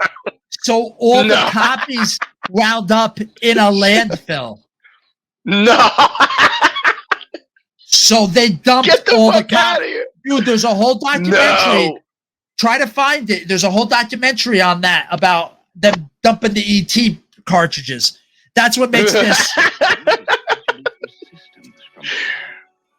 So all the No. copies wound up in a landfill. No. So they dumped Get the all the fuck out copies. of here. Dude, there's a whole documentary. No. Try to find it. There's a whole documentary on that about them dumping the ET cartridges. That's what makes this.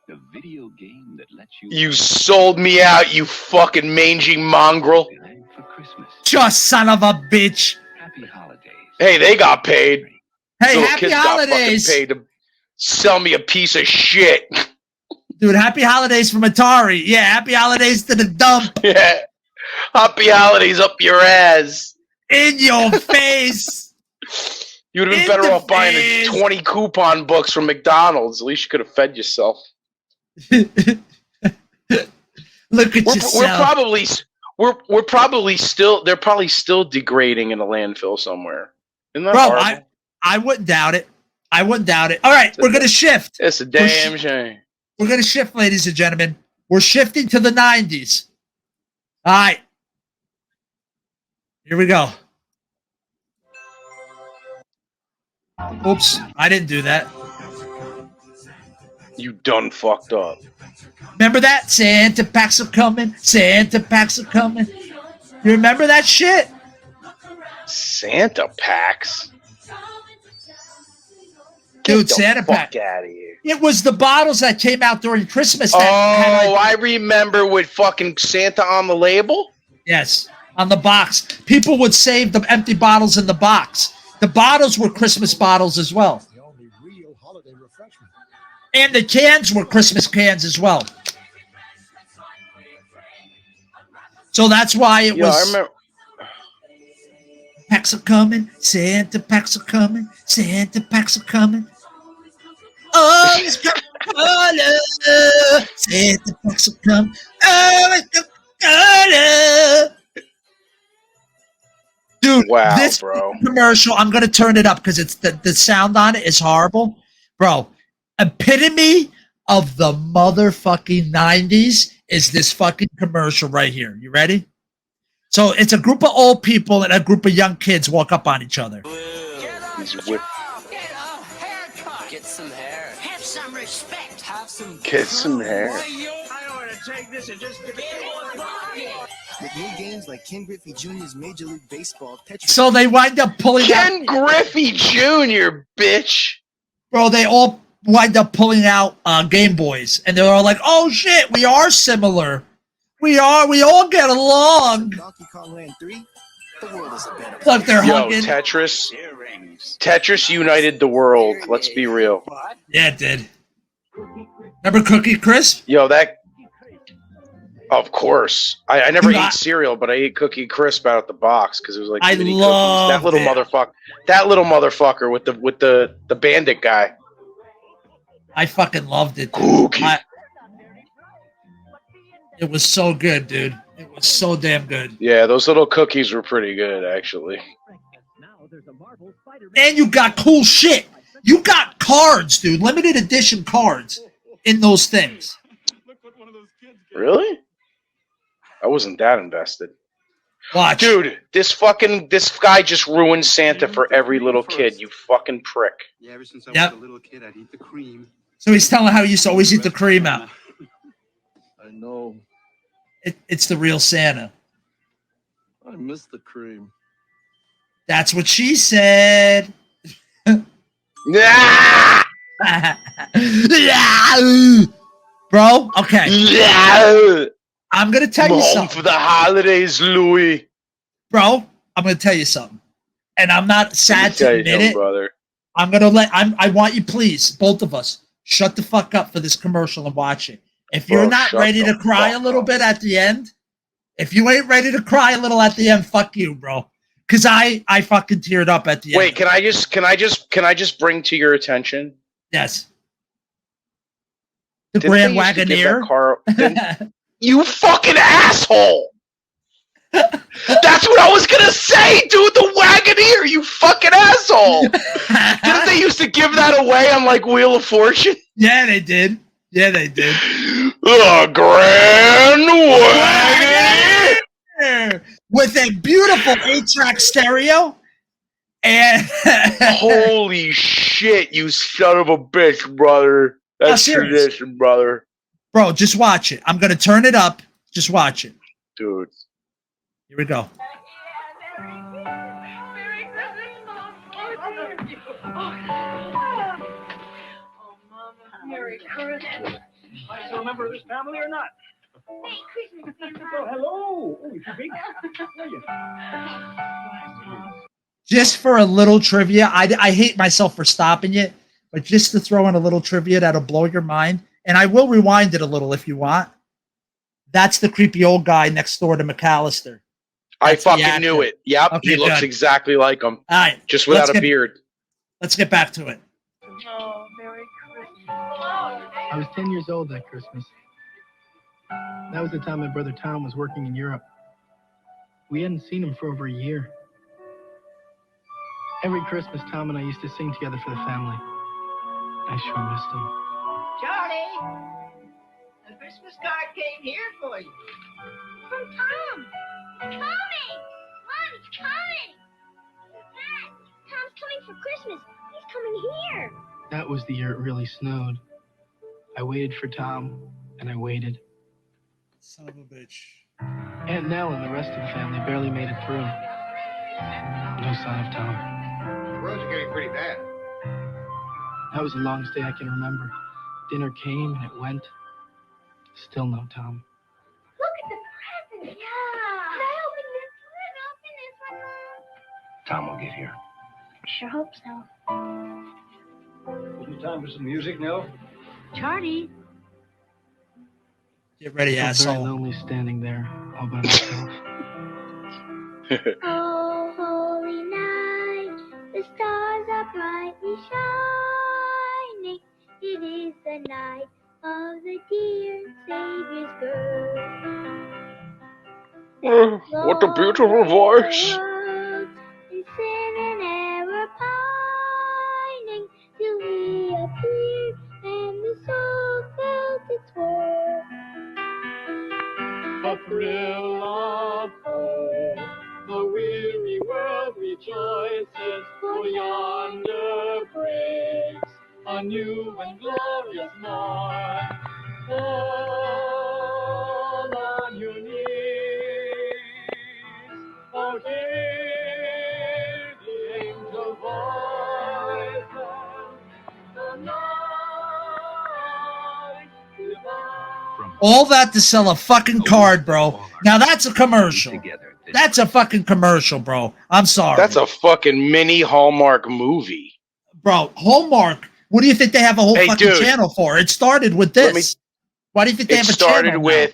The video game that lets You sold me out, you fucking mangy mongrel. for Christmas. Just son of a bitch. Happy holidays. Hey, they got paid. Hey, Little happy kids got fucking holidays. paid to sell me a piece of shit. Dude, happy holidays from Atari. Yeah, happy holidays to the dump. Yeah. Happy holidays up your ass. In your face. You would have been In better the off buying face. 20 coupon books from McDonald's. At least you could have fed yourself. Look at We're yourself. probably we're probably still they're probably still degrading in a landfill somewhere. Isn't that Bro, horrible? I wouldn't doubt it. I wouldn't doubt it. All right, we're going to shift. It's a damn shame. We're going to shift, ladies and gentlemen. We're shifting to the 90s. All right. Here we go. Oops, I didn't do that. You done fucked up. Remember that? Santa packs are coming. Santa packs are coming. You remember that shit? Santa packs. Dude, Get the Santa fuck pack. out of here. It was the bottles that came out during Christmas. That had, Oh, like, I remember with fucking Santa on the label. yes, on the box. People would save the empty bottles in the box. The bottles were Christmas bottles as well. And the cans were Christmas cans as well. So that's why it Yeah, I was remember. packs are coming, Santa packs are coming, Santa packs are coming. Oh, it's got color. Santa packs are coming. Oh, it's got color. Dude, Wow, this bro. commercial, I'm gonna turn it up because it's the sound on it is horrible. Bro, epitome of the motherfucking 90s is this fucking commercial right here. You ready? So it's a group of old people and a group of young kids walk up on each other. He's whip- Get some hair. Have some respect. Have some. Get some hair. With new games like Ken Griffey Jr.'s Major League Baseball, Tetris. So they wind up pulling Ken out, Griffey Jr., bitch. bro, they all wind up pulling out Game Boys. And they're all like, oh shit, we are similar. We all get along. Donkey Kong Land 3, the world is a better Look, they're Yo, hugging. Tetris united the world. Let's be real. Yeah, it did. Remember Cookie Crisp? Yo, that. Of course, I never Dude, ate cereal, but I ate Cookie Crisp out of the box because it was like I mini love cookies. That little it. motherfucker. That little motherfucker with the bandit guy. I fucking loved it. Dude. Cookie. It was so good, dude. It was so damn good. Yeah, those little cookies were pretty good, actually. And you got cool shit. You got cards, dude. Limited edition cards in those things. Really? I wasn't that invested. Watch. Dude, this guy just ruined Santa for every little kid, you fucking prick. Yeah, ever since I Yep. was a little kid, I'd eat the cream. So he's telling how he used to always eat the cream out. I know. It's the real Santa. I miss the cream. That's what she said. Yeah! Bro, okay. Yeah! I'm going to tell you Home something. for the holidays, Louis. Bro, I'm going to tell you something. And I'm not sad to admit it. brother. I'm going to I want you, please, both of us, shut the fuck up for this commercial and watch it. If you're Bro, not shut ready the to cry a fuck little up. bit at the end, if you ain't ready to cry a little at the end, fuck you, bro. Because I fucking teared up at the Wait, end. can I just bring to your attention? Yes. The Didn't Grand they used to give that Wagoneer. car- You fucking asshole! That's what I was gonna say, dude. The Wagoneer, you fucking asshole! Didn't they used to give that away on like Wheel of Fortune? Yeah, they did. Yeah, they did. The Grand Wagoneer. With a beautiful 8-track stereo. And Holy shit, you son of a bitch, brother. That's serious. tradition, brother. bro, just watch it. I'm gonna turn it up. Just watch it. Dude. Here we go. Merry Christmas. I still remember this family or not? Oh, hello. Oh, you big. Just for a little trivia, I hate myself for stopping it, but just to throw in a little trivia that'll blow your mind, and I will rewind it a little if you want. That's the creepy old guy next door to McAllister. I That's the fucking knew actor. it. Yep, Okay, he looks good. exactly like him. All right, Just without let's a get- beard. Let's get back to it. Oh, Merry Christmas. I was 10 years old that Christmas. That was the time my brother Tom was working in Europe. We hadn't seen him for over a year. Every Christmas, Tom and I used to sing together for the family. I sure missed him. Charlie, a Christmas card came here for you. From Tom. Tommy! Mom, it's coming! Dad, Tom's coming for Christmas. He's coming here. That was the year it really snowed. I waited for Tom, and I waited. Son of a bitch. Aunt Nell and the rest of the family barely made it through. No sign of Tom. The roads are getting pretty bad. That was the longest day I can remember. Dinner came and it went. Still no Tom. Look at the present. Yeah. Can I open this one? Open this one, Mom. Tom will get here. Sure hope so. Isn't it time for some music now? Charlie. Get ready, I felt very asshole. lonely standing there all by myself. Oh, holy night, the stars are brightly shining. It is the night of the dear Savior's birth. What a beautiful voice. In sin and error pining, till he appeared and the soul felt its worth. A thrill of hope, the weary world rejoices, for yonder breaks a new and glorious morn. Fall on your knees, oh, hear the angel voices, the night divine. All that to sell a fucking card, bro. Now that's a commercial. That's a fucking commercial, bro. I'm sorry. That's a fucking mini Hallmark movie. Bro, Hallmark. What do you think they have a whole Hey, fucking dude. channel for? It started with Let me- this. Why do you think they It have a started channel with,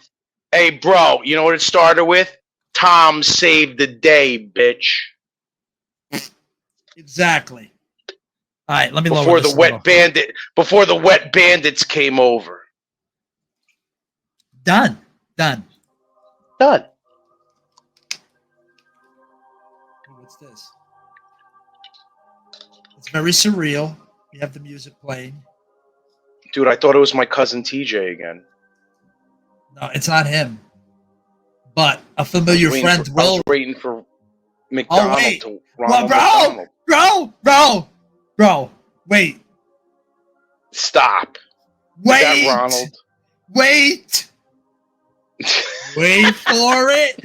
hey, bro, you know what it started with? Tom saved the day, bitch. now? Exactly. All right, let me Before lower the this a wet little. bandit, before the wet bandits came over. Done. Done. What's this? It's very surreal. We have the music playing. Dude, I thought it was my cousin TJ again. No, it's not him. But a familiar friend I will. was waiting for McDonald wait. to Well, Ronald McDonald. bro, wait, Stop. Is wait, that Ronald? wait, wait for it,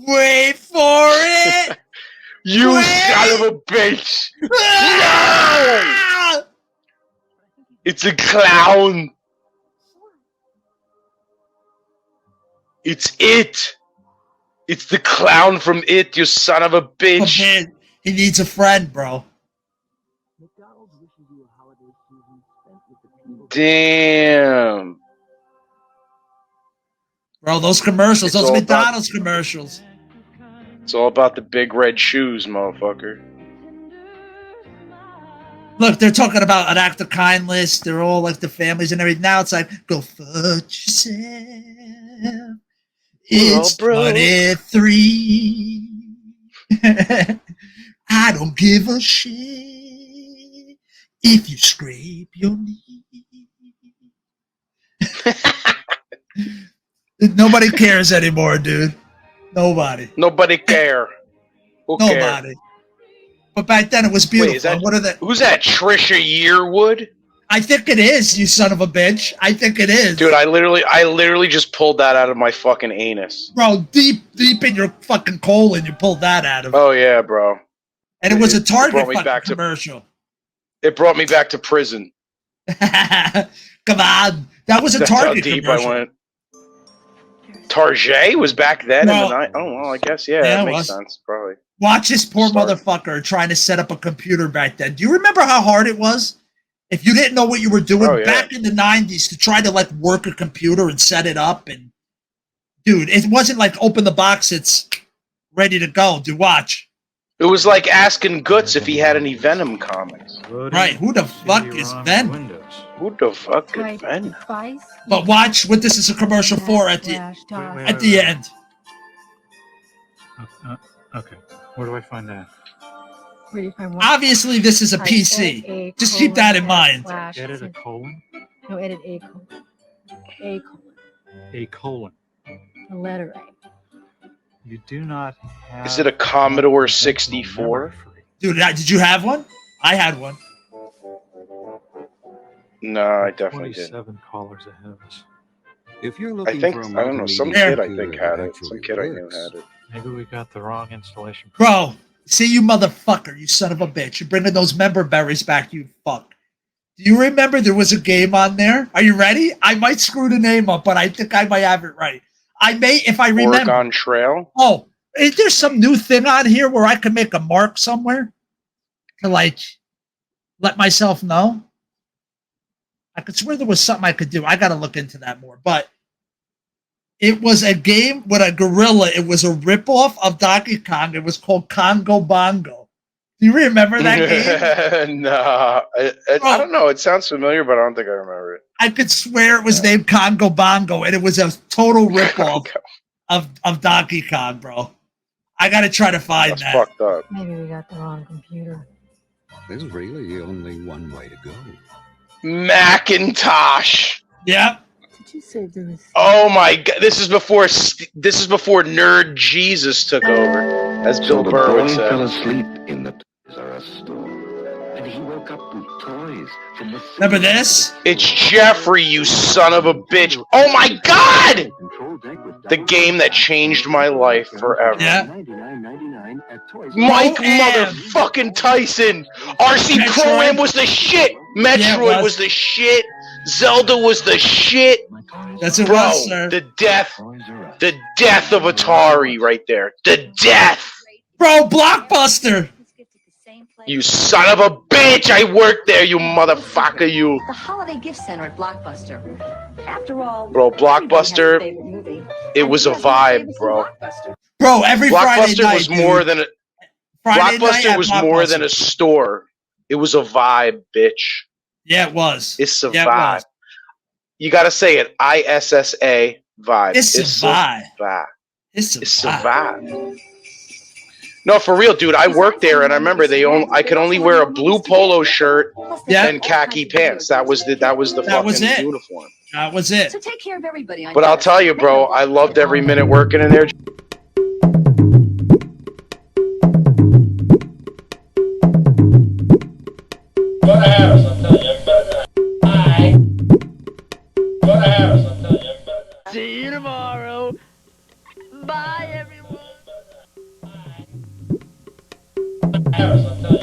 wait for it. You Wait. son of a bitch! Ah! It's a clown. It's it. It's the clown from It, you son of a Oh, bitch. man, he needs a friend, bro. Damn. Bro, those commercials, It's those all McDonald's commercials. It's all about the big red shoes, motherfucker. Look, they're talking about an act of kindness. They're all like the families and everything. Now it's like, go fuck yourself. It's broke. 23. I don't give a shit if you scrape your knee. Nobody cares anymore, dude. Nobody. Nobody care. Who cares? Nobody. But back then it was beautiful. Wait, is that, What are the? who's that? Trisha Yearwood? I think it is, you son of a bitch. I think it is. Dude, I literally just pulled that out of my fucking anus. Bro, deep in your fucking colon, you pulled that out of it. Oh yeah, bro. And it was a It Target brought me fucking back to- commercial. It brought me back to prison. Come on. That was a That's how Target deep commercial. I went. Target was back then in Well, the night. Oh well, I guess yeah, yeah, that it makes was. sense. Probably. Watch this poor Start. motherfucker trying to set up a computer back then. Do you remember how hard it was? If you didn't know what you were doing Oh, yeah. back in the 90s to try to like work a computer and set it up, and dude, it wasn't like open the box, it's ready to go. Dude, watch. It was like asking Guts if he had any Venom comics. Right, who the fuck is Venom? Windows. Who the fuck is Type Ben? Spice. But watch what this is a commercial for at the end. Okay. Where do I find that? Where do you find what? Obviously, this is a Type PC. A Just keep that in colon mind. slash- Edit a colon? No, edit A colon. A colon. A colon. The letter A. You do not have... Is it a Commodore 64? Dude, did you have one? I had one. No, I definitely did. 27 callers ahead of us. If you're I looking think, for a I don't know, some multimedia kid I computer think that had it. Some actually kid I knew works, had it. Maybe we got the wrong installation. Bro, see you motherfucker, you son of a bitch. You're bringing those member berries back, you fuck. Do you remember there was a game on there? Are you ready? I might screw the name up, but I think I might have it right. I may, if I remember. Oregon Trail? Oh, is there some new thing on here where I can make a mark somewhere to like let myself know? I could swear there was something I could do. I got to look into that more. But it was a game with a gorilla. It was a ripoff of Donkey Kong. It was called Congo Bongo. Do you remember that game? Nah, I don't know. It sounds familiar, but I don't think I remember it. I could swear it was named Congo Bongo, and it was a total ripoff of Donkey Kong, bro. I got to try to find That's that. fucked up. Maybe we got the wrong computer. There's really only one way to go. Macintosh. Yep. Did you say there was? Oh my god! This is before Nerd Jesus took over, as Bill Burr would say. asleep in the Toys R Us store, and he woke up with toys from the. Remember this? It's Jeffrey, you son of a bitch! Oh my god! The game that changed my life forever. Yeah. Mike Pro-Am. motherfucking Tyson! RC Metroid. Pro-Am was the shit! Metroid Yeah, it was. was the shit! Zelda was the shit! That's it, Bro, was, sir. the death of Atari right there. The death! Bro, Blockbuster. You son of a bitch! I worked there, you motherfucker, you! The Holiday Gift Center at Blockbuster. After all, Bro, Blockbuster, favorite movie. it was a vibe, bro. Bro, every Friday Blockbuster night, was more dude. than a Friday night Blockbuster at was more than a store. It was a vibe, bitch. Yeah, it was. It's a Yeah, it vibe. was. You gotta say it. ISSA vibe. It's a vibe. vibe. It's a It's a vibe. vibe. No, for real, dude. I worked there, and I remember I could only wear a blue polo shirt Yeah. and khaki pants. That was the That fucking was it. uniform. That was it. So take care of everybody. But I'll tell you, bro, I loved every minute working in there. Go to Harris, I'm telling you. You better not. Bye. Go to Harris, I'm telling you. You better not. See you tomorrow. Bye, everyone. Harris, I'm telling you.